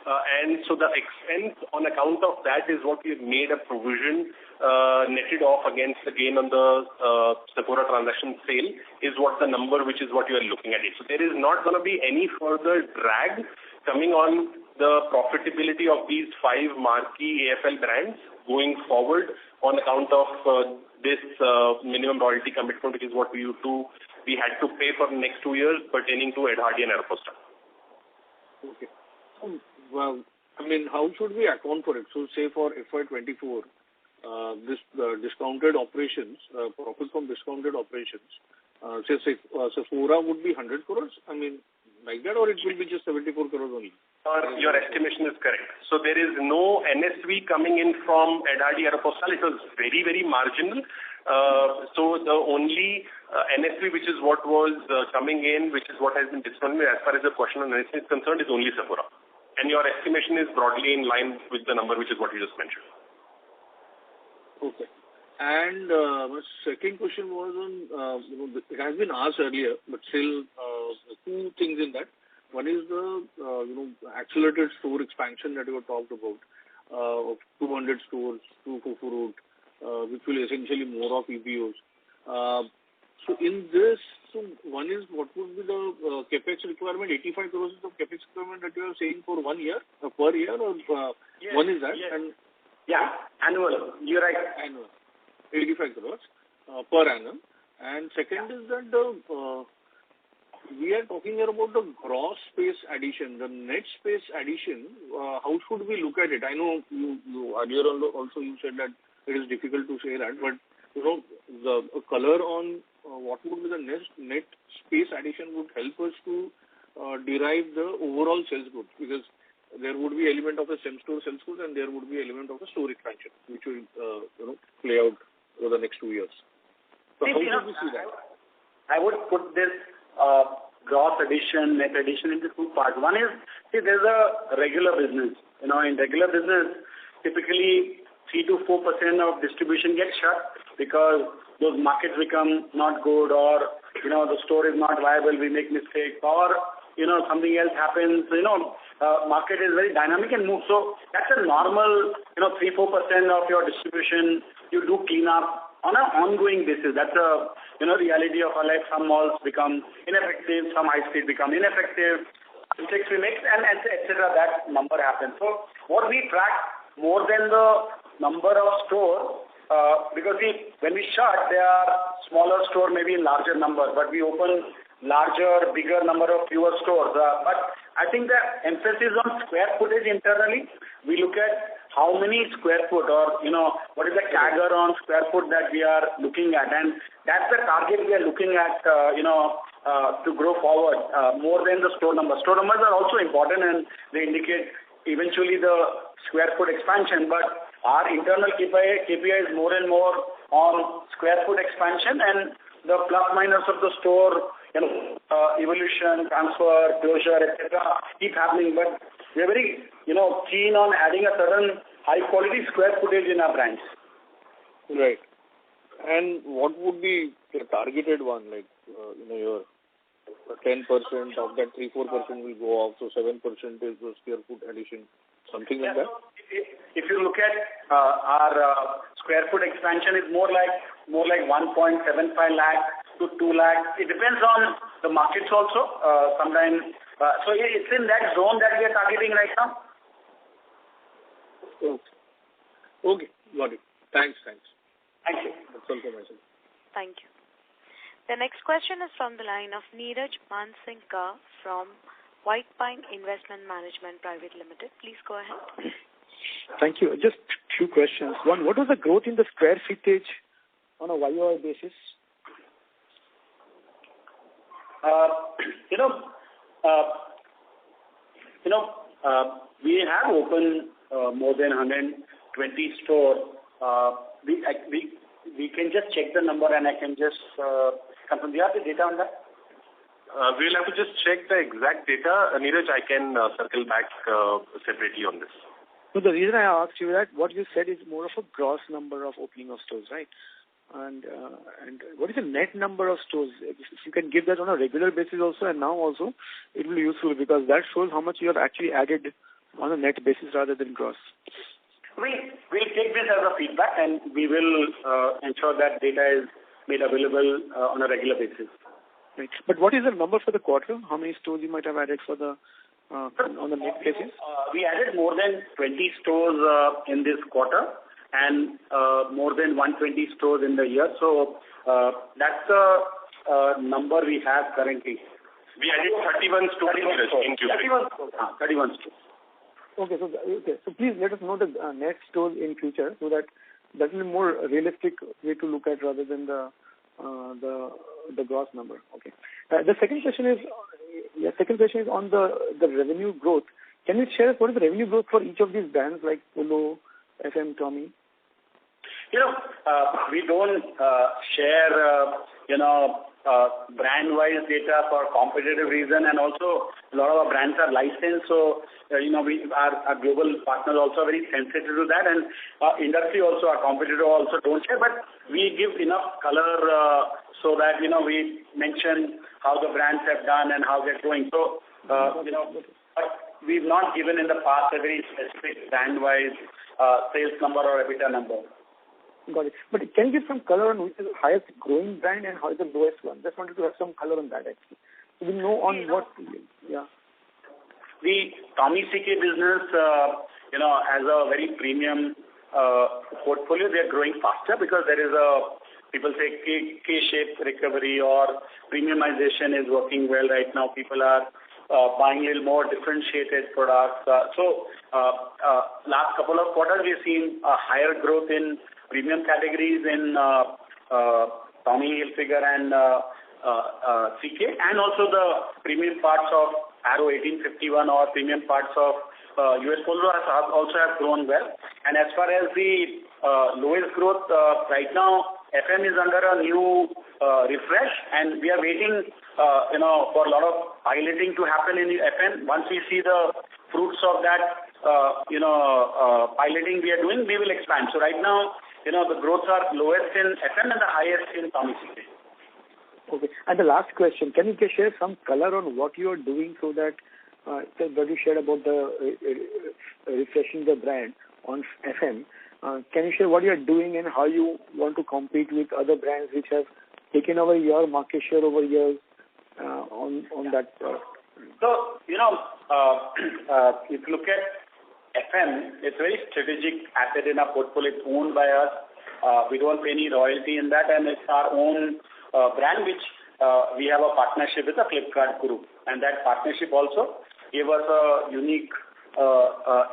And so the expense on account of that is what we have made a provision netted off against the gain on the Sephora transaction sale is what the number, which is what you are looking at it. So there is not going to be any further drag coming on the profitability of these 5 marquee AFL brands going forward on account of this minimum royalty commitment, which is what we had to pay for the next 2 years pertaining to Ed Hardy and Aeropostale. Okay. Well, I mean, how should we account for it? So say for FY24, this discounted operations, profit from discounted operations, say Sephora would be 100 crores? I mean, like that, or it will be just 74 crores only? Your estimation is correct. So there is no NSV coming in from Ed Hardy Aeropostale. It was very, very marginal. So the only NSV, which is what was coming in, which is what has been discounted as far as the question on NSV is concerned, is only Sephora. And your estimation is broadly in line with the number, which is what you just mentioned. Okay. And my second question was on, it has been asked earlier, but still 2 things in that. One is the, accelerated store expansion that you have talked about, of 200 stores, 2 FOFO route, which will essentially more of EBOs. So in this, one is what would be the capex requirement? 85 crores of capex requirement that you are saying for 1 year, per year, or yes, one is that? Yes. And annual. You're right. Annual. 85 crores per annum. And second is that we are talking here about the gross space addition, the net space addition. How should we look at it? I know you earlier also you said that it is difficult to say that, but the color on what would be the net space addition would help us to derive the overall sales growth, because there would be element of a same-store sales growth and there would be element of a store expansion, which will play out over the next 2 years. So how should we see that? I would put this gross addition, net addition into 2 parts. One is, there's a regular business. In regular business, typically 3 to 4% of distribution gets shut because those markets become not good, or the store is not viable, we make mistakes, or something else happens. Market is very dynamic and moves. So that's a normal 3-4% of your distribution you do clean up on an ongoing basis. That's a reality of our life. Some malls become ineffective, some high street become ineffective, mistakes we make, and etc. That number happens. So what we track more than the number of stores, because when we shut, there are smaller stores maybe in larger number, but we open larger, bigger number of fewer stores. But I think the emphasis on square footage internally, we look at how many square foot, or what is the CAGR on square foot that we are looking at, and that's the target we are looking at to grow forward more than the store numbers. Store numbers are also important and they indicate eventually the square foot expansion, but our internal KPI is more and more on square foot expansion, and the plus minus of the store, evolution, transfer, closure, etc. keep happening. But we are very, keen on adding a certain high quality square footage in our brands. Right. And what would be the targeted one, like, your 10% of that 3-4% will go off, so 7% is the square foot addition, something like that? If you look at our square foot expansion, is more like 1.75 lakh to 2 lakh. It depends on the markets also. Sometimes, so it's in that zone that we are targeting right now. Okay, got it. Thanks. Thank you. That's all for myself. Thank you. The next question is from the line of Neeraj Mansinka from White Pine Investment Management Private Limited. Please go ahead. Thank you. Just few questions. One, what was the growth in the square footage on a YOY basis? We have opened more than 120 stores. We can just check the number and I can just confirm. Do you have the data on that? We'll have to just check the exact data. Neeraj, I can circle back separately on this. So the reason I asked you that, what you said is more of a gross number of opening of stores, right? And what is the net number of stores? If you can give that on a regular basis also and now also, it will be useful because that shows how much you have actually added on a net basis rather than gross. We'll take this as a feedback and we will ensure that data is made available on a regular basis. Right. But what is the number for the quarter? How many stores you might have added for the on the net basis? We added more than 20 stores in this quarter and more than 120 stores in the year. So that's the number we have currently. We added 31 stores in Q3. 31 stores. Okay, so please let us know the net stores in future so that will be more realistic way to look at rather than the gross number. Okay. The second question is on the revenue growth. Can you share what is the revenue growth for each of these brands like Polo, FM, Tommy? We don't share brand-wise data for competitive reason, and also a lot of our brands are licensed, so our global partners also are very sensitive to that, and industry also, our competitor also don't share, but we give enough color so that we mention how the brands have done and how they're going. So but we've not given in the past a very specific brand-wise sales number or EBITDA number. Got it. But can you give some color on which is the highest growing brand and how is the lowest one? Just wanted to have some color on that actually. So we know on what, yeah. The Tommy CK business, has a very premium portfolio. They are growing faster because there is people say K-shaped recovery or premiumization is working well right now. People are buying a little more differentiated products. So last couple of quarters we've seen a higher growth in premium categories in Tommy Hilfiger and CK, and also the premium parts of Arrow 1851 or premium parts of US Polo also have grown well. And as far as the lowest growth right now, FM is under a new refresh, and we are waiting for a lot of piloting to happen in FM. Once we see the fruits of that piloting we are doing, we will expand. So right now, the growths are lowest in FM and the highest in Tommy CK. Okay. And the last question, can you share some color on what you are doing so that what you shared about the refreshing the brand on FM? Can you share what you are doing and how you want to compete with other brands which have taken over your market share over years on that? So, if you look at FM, it's a very strategic asset in our portfolio. It's owned by us. We don't pay any royalty in that, and it's our own brand which we have a partnership with the Flipkart group. And that partnership also gave us a unique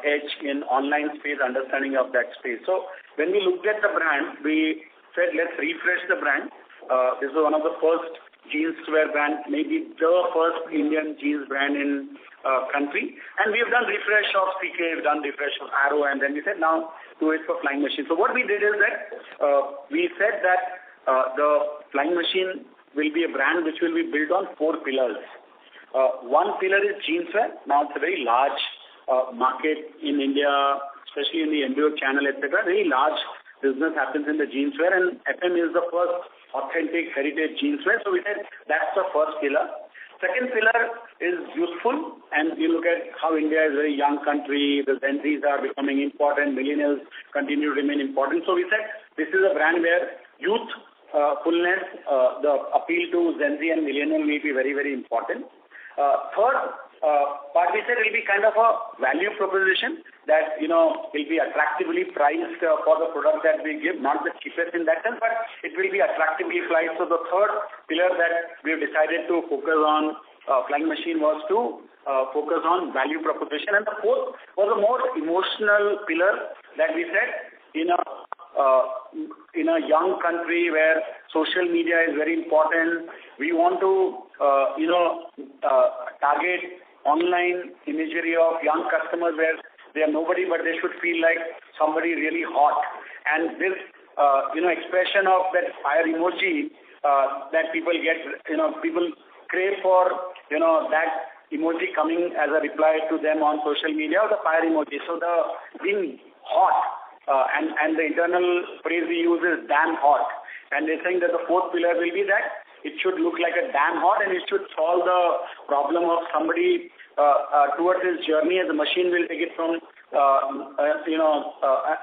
edge in online space, understanding of that space. So when we looked at the brand, we said, let's refresh the brand. This is one of the first jeanswear brand, maybe the first Indian jeans brand in country. And we have done refresh of CK, we've done refresh of Arrow, and then we said now do it for Flying Machine. So what we did is that we said that the Flying Machine will be a brand which will be built on 4 pillars. One pillar is jeanswear. Now it's a very large market in India, especially in the MBO channel, etc. Very large business happens in the jeanswear, and FM is the first authentic heritage jeanswear. So we said that's the first pillar. Second pillar is youthful, and you look at how India is a very young country. The Gen Zs are becoming important. Millennials continue to remain important. So we said this is a brand where youth, fullness, the appeal to Gen Z and millennial will be very, very important. Third part, we said it will be kind of a value proposition that, will be attractively priced for the product that we give, not the cheapest in that sense, but it will be attractively priced. So the third pillar that we have decided to focus on Flying Machine was to focus on value proposition. And the fourth was a more emotional pillar that we said in a young country where social media is very important. We want to, target online imagery of young customers where they are nobody, but they should feel like somebody really hot. And this, expression of that fire emoji that people get, people crave for, that emoji coming as a reply to them on social media, or the fire emoji. So the being hot, and the internal phrase we use is damn hot. And they're saying that the fourth pillar will be that it should look like a damn hot, and it should solve the problem of somebody towards his journey, as the machine will take it from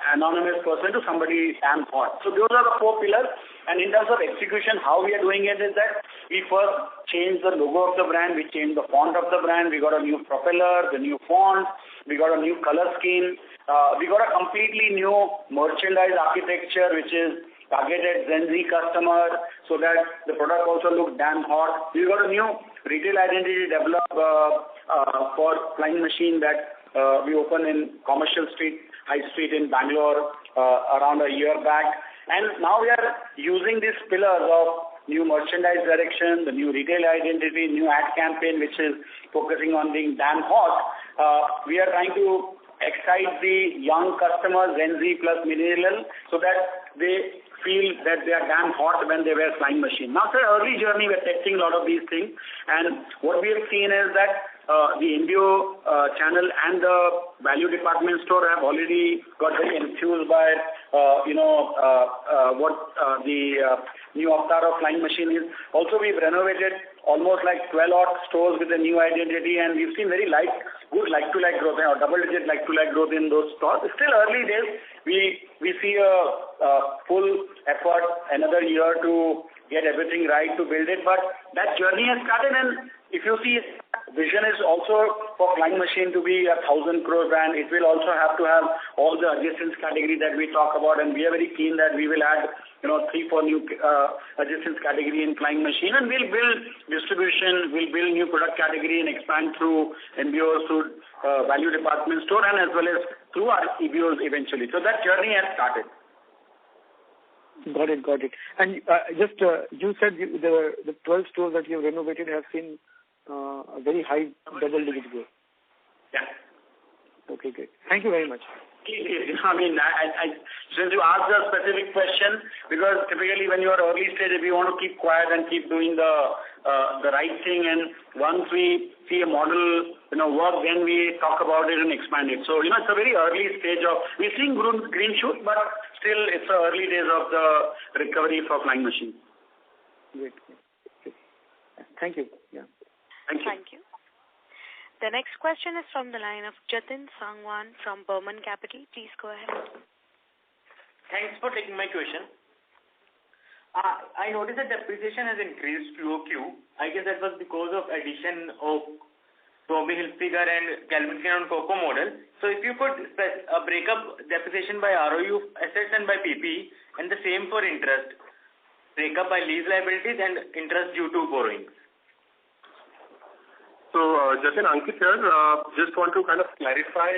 anonymous person to somebody damn hot. So those are the 4 pillars. And in terms of execution, how we are doing it is that we first changed the logo of the brand, we changed the font of the brand, we got a new propeller, the new font, we got a new color scheme, we got a completely new merchandise architecture which is targeted Gen Z customer, so that the product also looks damn hot. We got a new retail identity developed for Flying Machine that we opened in Commercial Street, High Street in Bangalore around a year back. And now we are using these pillars of new merchandise direction, the new retail identity, new ad campaign which is focusing on being damn hot. We are trying to excite the young customers, Gen Z plus millennial, so that they feel that they are damn hot when they wear Flying Machine. Now, it's an early journey. We're testing a lot of these things. And what we have seen is that the MBO channel and the value department store have already got very enthused by, what the new avatar of Flying Machine is. Also, we've renovated almost like 12 odd stores with a new identity, and we've seen very good like-to-like growth, or double-digit like-to-like growth in those stores. It's still early days. We see a full effort, another year to get everything right to build it, but that journey has started. And if you see, vision is also for Flying Machine to be a 1,000 crore brand. It will also have to have all the adjacent category that we talk about, and we are very keen that we will add 3-4 new adjacent category in Flying Machine, and we'll build distribution, we'll build new product category and expand through MBOs, through value department store, and as well as through our EBOs eventually. So that journey has started. Got it. And just you said the 12 stores that you have renovated have seen a very high double-digit growth. Yeah. Okay, great. Thank you very much. I mean, since you asked a specific question, because typically when you are early stage, if you want to keep quiet and keep doing the right thing, and once we see a model work, then we talk about it and expand it. So it's a very early stage of, we're seeing green shoot, but still it's the early days of the recovery for Flying Machine. Great. Thank you. Yeah. Thank you. The next question is from the line of Jatin Sangwan from Burman Capital. Please go ahead. Thanks for taking my question. I noticed that depreciation has increased QOQ. I guess that was because of addition of Tommy Hilfiger and Calvin Klein on COCO model. So if you could break up depreciation by ROU assets and by PP, and the same for interest, break up by lease liabilities and interest due to borrowings. So, Jatin, Ankit here. Just want to kind of clarify,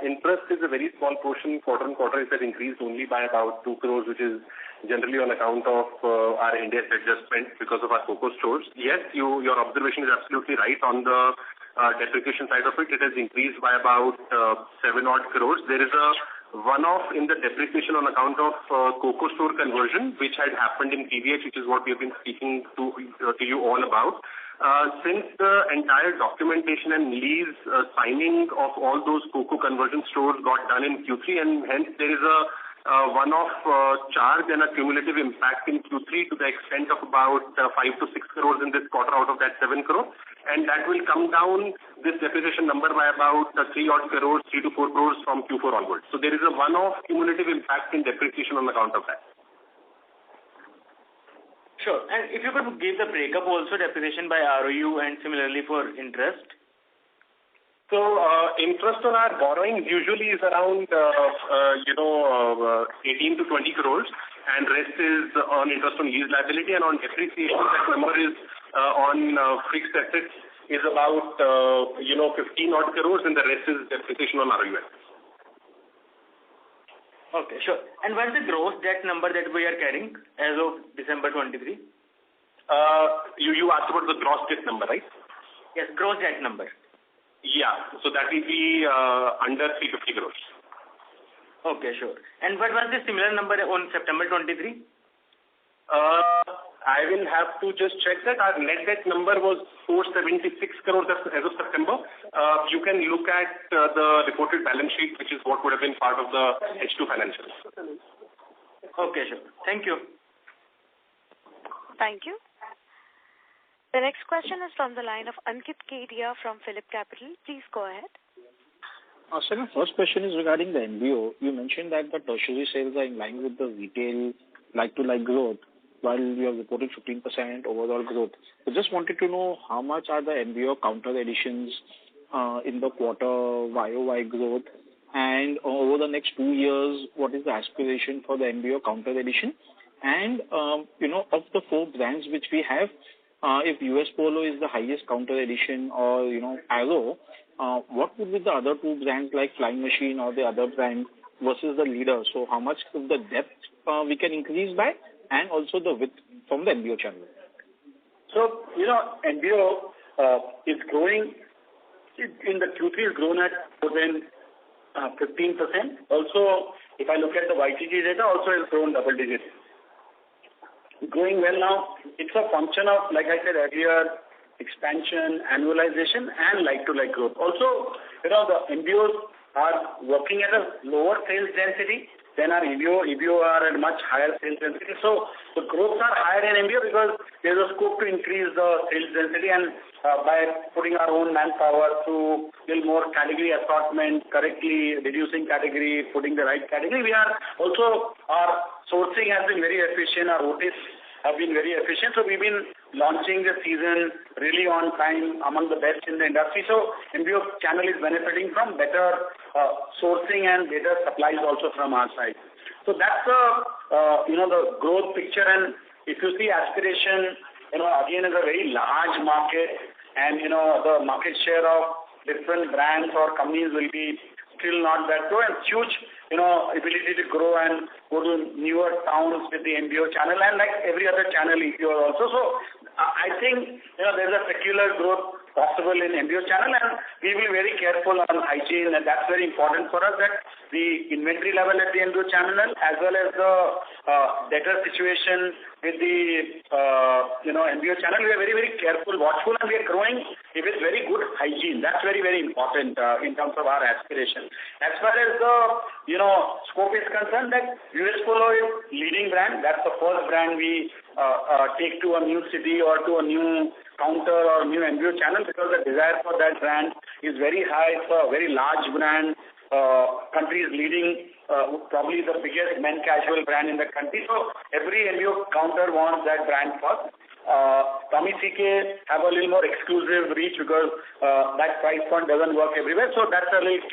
interest is a very small portion. Quarter-on-quarter, it has increased only by about 2 crores, which is generally on account of our India adjustment because of our COCO stores. Yes, your observation is absolutely right. On the depreciation side of it, it has increased by about 7 odd crores. There is a one-off in the depreciation on account of COCO store conversion, which had happened in PVH, which is what we have been speaking to you all about. Since the entire documentation and lease signing of all those COCO conversion stores got done in Q3, and hence there is a one-off charge and a cumulative impact in Q3 to the extent of about 5 to 6 crores in this quarter out of that 7 crore. And that will come down this depreciation number by about 3 to 4 crores from Q4 onwards. So there is a one-off cumulative impact in depreciation on account of that. Sure. And if you could give the breakup also, depreciation by ROU and similarly for interest. So interest on our borrowing usually is around 18 to 20 crores, and rest is on interest on lease liability, and on depreciation that number is on fixed assets is about 15 odd crores, and the rest is depreciation on ROU. Okay, sure. And what is the gross debt number that we are carrying as of December 23? You asked about the gross debt number, right? Yes, gross debt number. Yeah, so that will be under 350 crores. Okay, sure. And what was the similar number on September 23? I will have to just check that. Our net debt number was 476 crores as of September. You can look at the reported balance sheet, which is what would have been part of the H2 financials. Okay, sure. Thank you. Thank you. The next question is from the line of Ankit Kedia from Phillip Capital. Please go ahead. Sir, my first question is regarding the MBO. You mentioned that the tertiary sales are in line with the retail like-to-like growth, while you have reported 15% overall growth. So just wanted to know how much are the MBO counter additions in the quarter YOY growth, and over the next 2 years, what is the aspiration for the MBO counter addition? And, of the 4 brands which we have, if US Polo is the highest counter addition or, Arrow, what would be the other 2 brands like Flying Machine or the other brand versus the leader? So how much of the depth we can increase by, and also the width from the MBO channel? So, MBO is growing, in the Q3 is grown at more than 15%. Also, if I look at the YTD data, also has grown double digits. Growing well now, it's a function of, like I said earlier, expansion, annualization, and like-to-like growth. Also, the MBOs are working at a lower sales density than our EBO. EBO are at much higher sales density. So the growths are higher in MBO because there's a scope to increase the sales density, and by putting our own manpower to build more category assortment, correctly reducing category, putting the right category. We are also, our sourcing has been very efficient. Our OTIS have been very efficient. So we've been launching the season really on time, among the best in the industry. So MBO channel is benefiting from better sourcing and better supplies also from our side. So that's the growth picture. And if you see aspiration, again is a very large market, and the market share of different brands or companies will be still not that low, and huge ability to grow and go to newer towns with the MBO channel, and like every other channel EBO also. So I think there's a secular growth possible in MBO channel, and we will be very careful on hygiene, and that's very important for us, that the inventory level at the MBO channel as well as the debtor situation with the MBO channel, we are very, very careful, watchful, and we are growing with very good hygiene. That's very, very important in terms of our aspiration. As far as the scope is concerned, that US Polo is leading brand. That's the first brand we take to a new city or to a new counter or new MBO channel, because the desire for that brand is very high. It's a very large brand. Country is leading, probably the biggest men casual brand in the country. So every MBO counter wants that brand first. Tommy CK have a little more exclusive reach because that price point doesn't work everywhere. So that's a little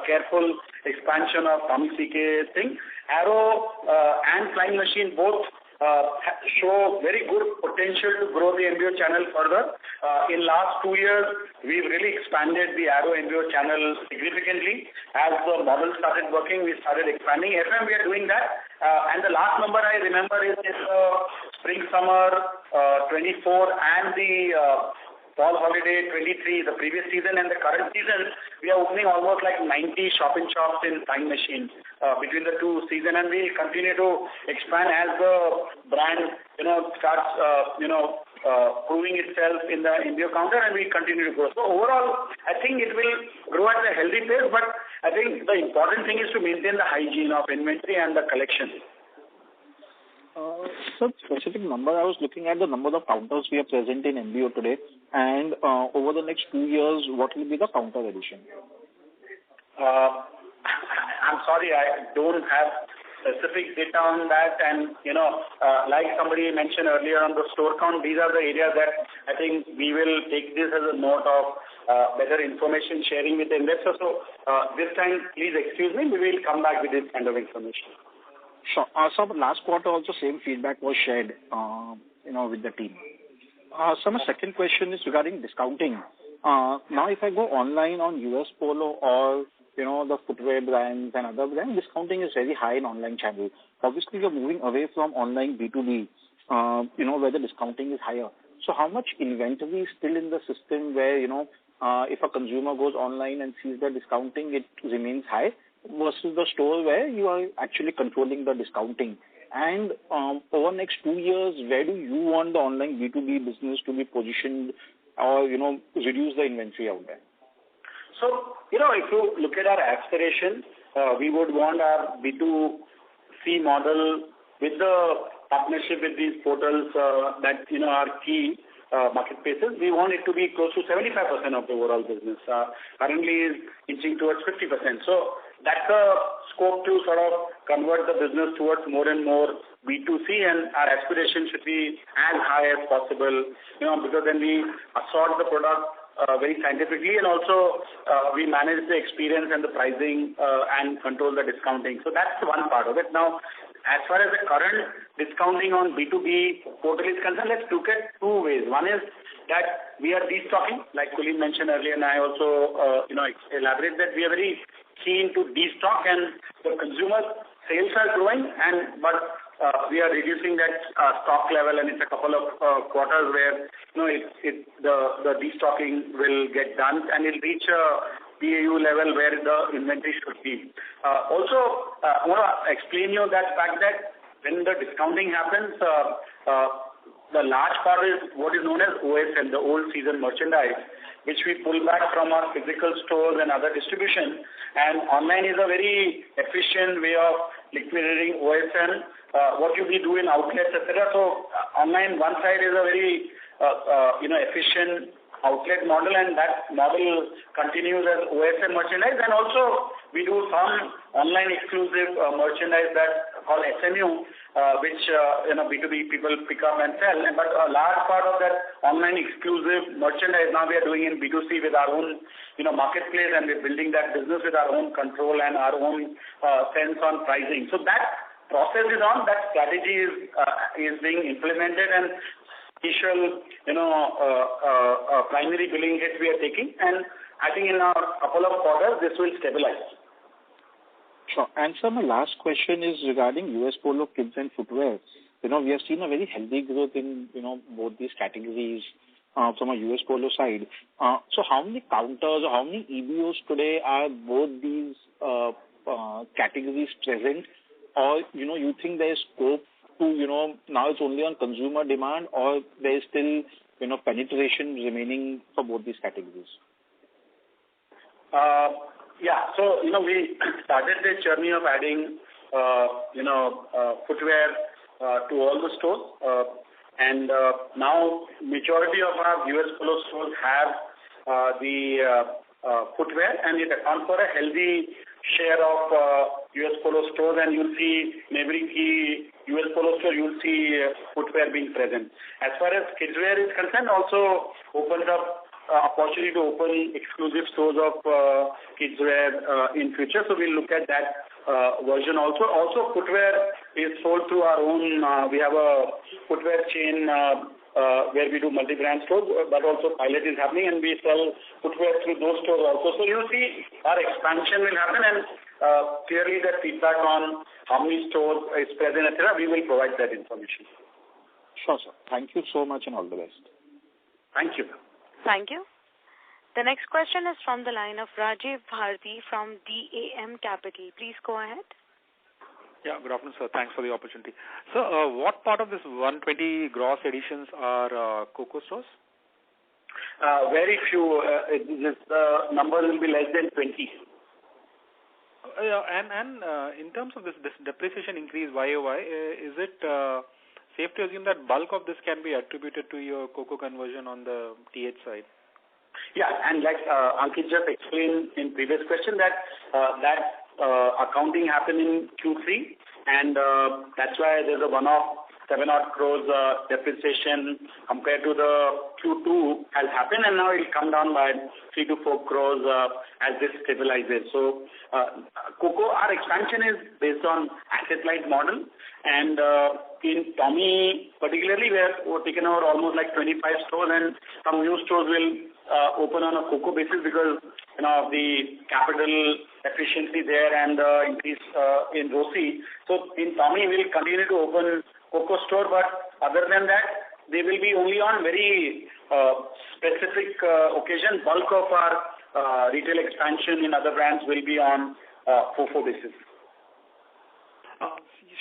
careful expansion of Tommy CK thing. Arrow and Flying Machine both show very good potential to grow the MBO channel further. In last 2 years, we've really expanded the Arrow MBO channel significantly. As the model started working, we started expanding. FM, we are doing that. And the last number I remember is spring summer 24 and the fall holiday 23, the previous season and the current season, we are opening almost like 90 shop-in-shops in Time Machine between the two seasons, and we continue to expand as the brand, starts, proving itself in the MBO counter, and we continue to grow. So overall, I think it will grow at a healthy pace, but I think the important thing is to maintain the hygiene of inventory and the collection. Sir, specific number, I was looking at the number of counters we are present in MBO today, and over the next 2 years, what will be the counter addition? I'm sorry, I don't have specific data on that, and like somebody mentioned earlier on the store count, these are the areas that I think we will take this as a note of better information sharing with the investors. So this time, please excuse me, we will come back with this kind of information. Sure. So last quarter also same feedback was shared, with the team. So my second question is regarding discounting. Now if I go online on US Polo or, the footwear brands and other brands, discounting is very high in online channel. Obviously, you're moving away from online B2B, where the discounting is higher. So how much inventory is still in the system where, if a consumer goes online and sees the discounting, it remains high, versus the store where you are actually controlling the discounting? And over next 2 years, where do you want the online B2B business to be positioned or, reduce the inventory out there? So, if you look at our aspiration, we would want our B2C model with the partnership with these portals that, are key marketplaces. We want it to be close to 75% of the overall business. Currently is inching towards 50%. So that's a scope to sort of convert the business towards more and more B2C, and our aspiration should be as high as possible, because then we assort the product very scientifically, and also we manage the experience and the pricing and control the discounting. So that's one part of it. Now, as far as the current discounting on B2B portal is concerned, let's look at two ways. One is that we are destocking, like Kulin mentioned earlier, and I also, elaborate that we are very keen to destock, and the consumer sales are growing, but we are reducing that stock level, and it's a couple of quarters where the destocking will get done, and it'll reach a BAU level where the inventory should be. Also, I want to explain you that fact that when the discounting happens, the large part is what is known as OSM, the old season merchandise, which we pull back from our physical stores and other distribution. And online is a very efficient way of liquidating OSM, what you do in outlets, etc. So online, one side is a very efficient outlet model, and that model continues as OSM merchandise. And also we do some online exclusive merchandise that called SMU, which B2B people pick up and sell. But a large part of that online exclusive merchandise now we are doing in B2C with our own marketplace, and we're building that business with our own control and our own sense on pricing. So that process is on, that strategy is being implemented, and initial primary billing hits we are taking, and I think in a couple of quarters this will stabilize. Sure. And sir, my last question is regarding US Polo Kids and Footwear. We have seen a very healthy growth in both these categories from a US Polo side. So how many counters or how many EBOs today are both these categories present, or you think there is scope to now it's only on consumer demand, or there is still penetration remaining for both these categories? So we started this journey of adding footwear to all the stores, and now majority of our US Polo stores have the footwear, and it accounts for a healthy share of US Polo stores, and you'll see in every key US Polo store you'll see footwear being present. As far as kidswear is concerned, also opens up opportunity to open exclusive stores of kidswear in future. So we'll look at that version also. Also, footwear is sold through our own. We have a footwear chain where we do multi-brand stores, but also pilot is happening, and we sell footwear through those stores also. So you'll see our expansion will happen, and clearly the feedback on how many stores is present, etc., we will provide that information. Sure, sir. Thank you so much, and all the best. Thank you. Thank you. The next question is from the line of Rajiv Bharti from DAM Capital. Please go ahead. Yeah, good afternoon, sir. Thanks for the opportunity. So, what part of this 120 gross additions are COCO stores? Very few. This number will be less than 20. In terms of this depreciation increase YOY, is it safe to assume that bulk of this can be attributed to your COCO conversion on the TH side? Yeah, and like Ankit just explained in previous question that accounting happened in Q3, and that's why there's a one-off 7-odd crores depreciation compared to the Q2 has happened, and now it'll come down by 3 to 4 crores as this stabilizes. So COCO, our expansion is based on asset-light model, and in Tommy particularly, we're taken over almost like 25 stores, and some new stores will open on a COCO basis because of the capital efficiency there and increase in ROCE. So in Tommy, we'll continue to open COCO store, but other than that, they will be only on very specific occasion. Bulk of our retail expansion in other brands will be on FOFO basis.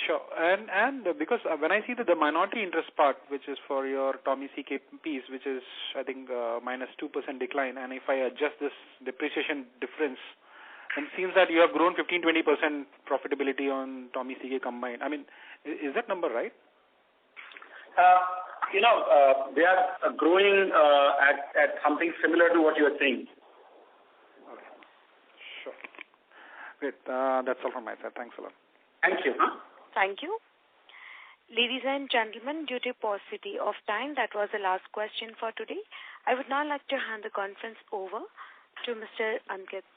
Sure. And because when I see the minority interest part, which is for your Tommy CK piece, which is, I think, minus 2% decline, and if I adjust this depreciation difference, it seems that you have grown 15-20% profitability on Tommy CK combined. I mean, is that number right? They are growing at something similar to what you are saying. Okay. Sure. Great. That's all from my side. Thanks a lot. Thank you. Thank you. Ladies and gentlemen, due to paucity of time, that was the last question for today. I would now like to hand the conference over to Mr. Ankit.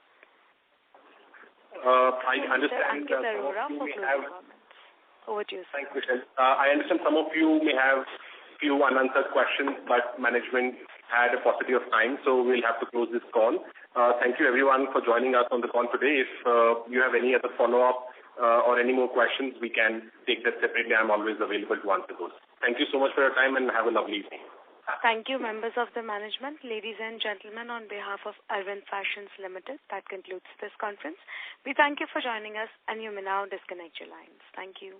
I understand Ankit Arora for closing comments. Over to you, sir. Thanks, Michelle. I understand some of you may have few unanswered questions, but management had a paucity of time, so we'll have to close this call. Thank you, everyone, for joining us on the call today. If you have any other follow-up or any more questions, we can take that separately. I'm always available to answer those. Thank you so much for your time, and have a lovely evening. Thank you, members of the management. Ladies and gentlemen, on behalf of Arvind Fashions Limited, that concludes this conference. We thank you for joining us, and you may now disconnect your lines. Thank you.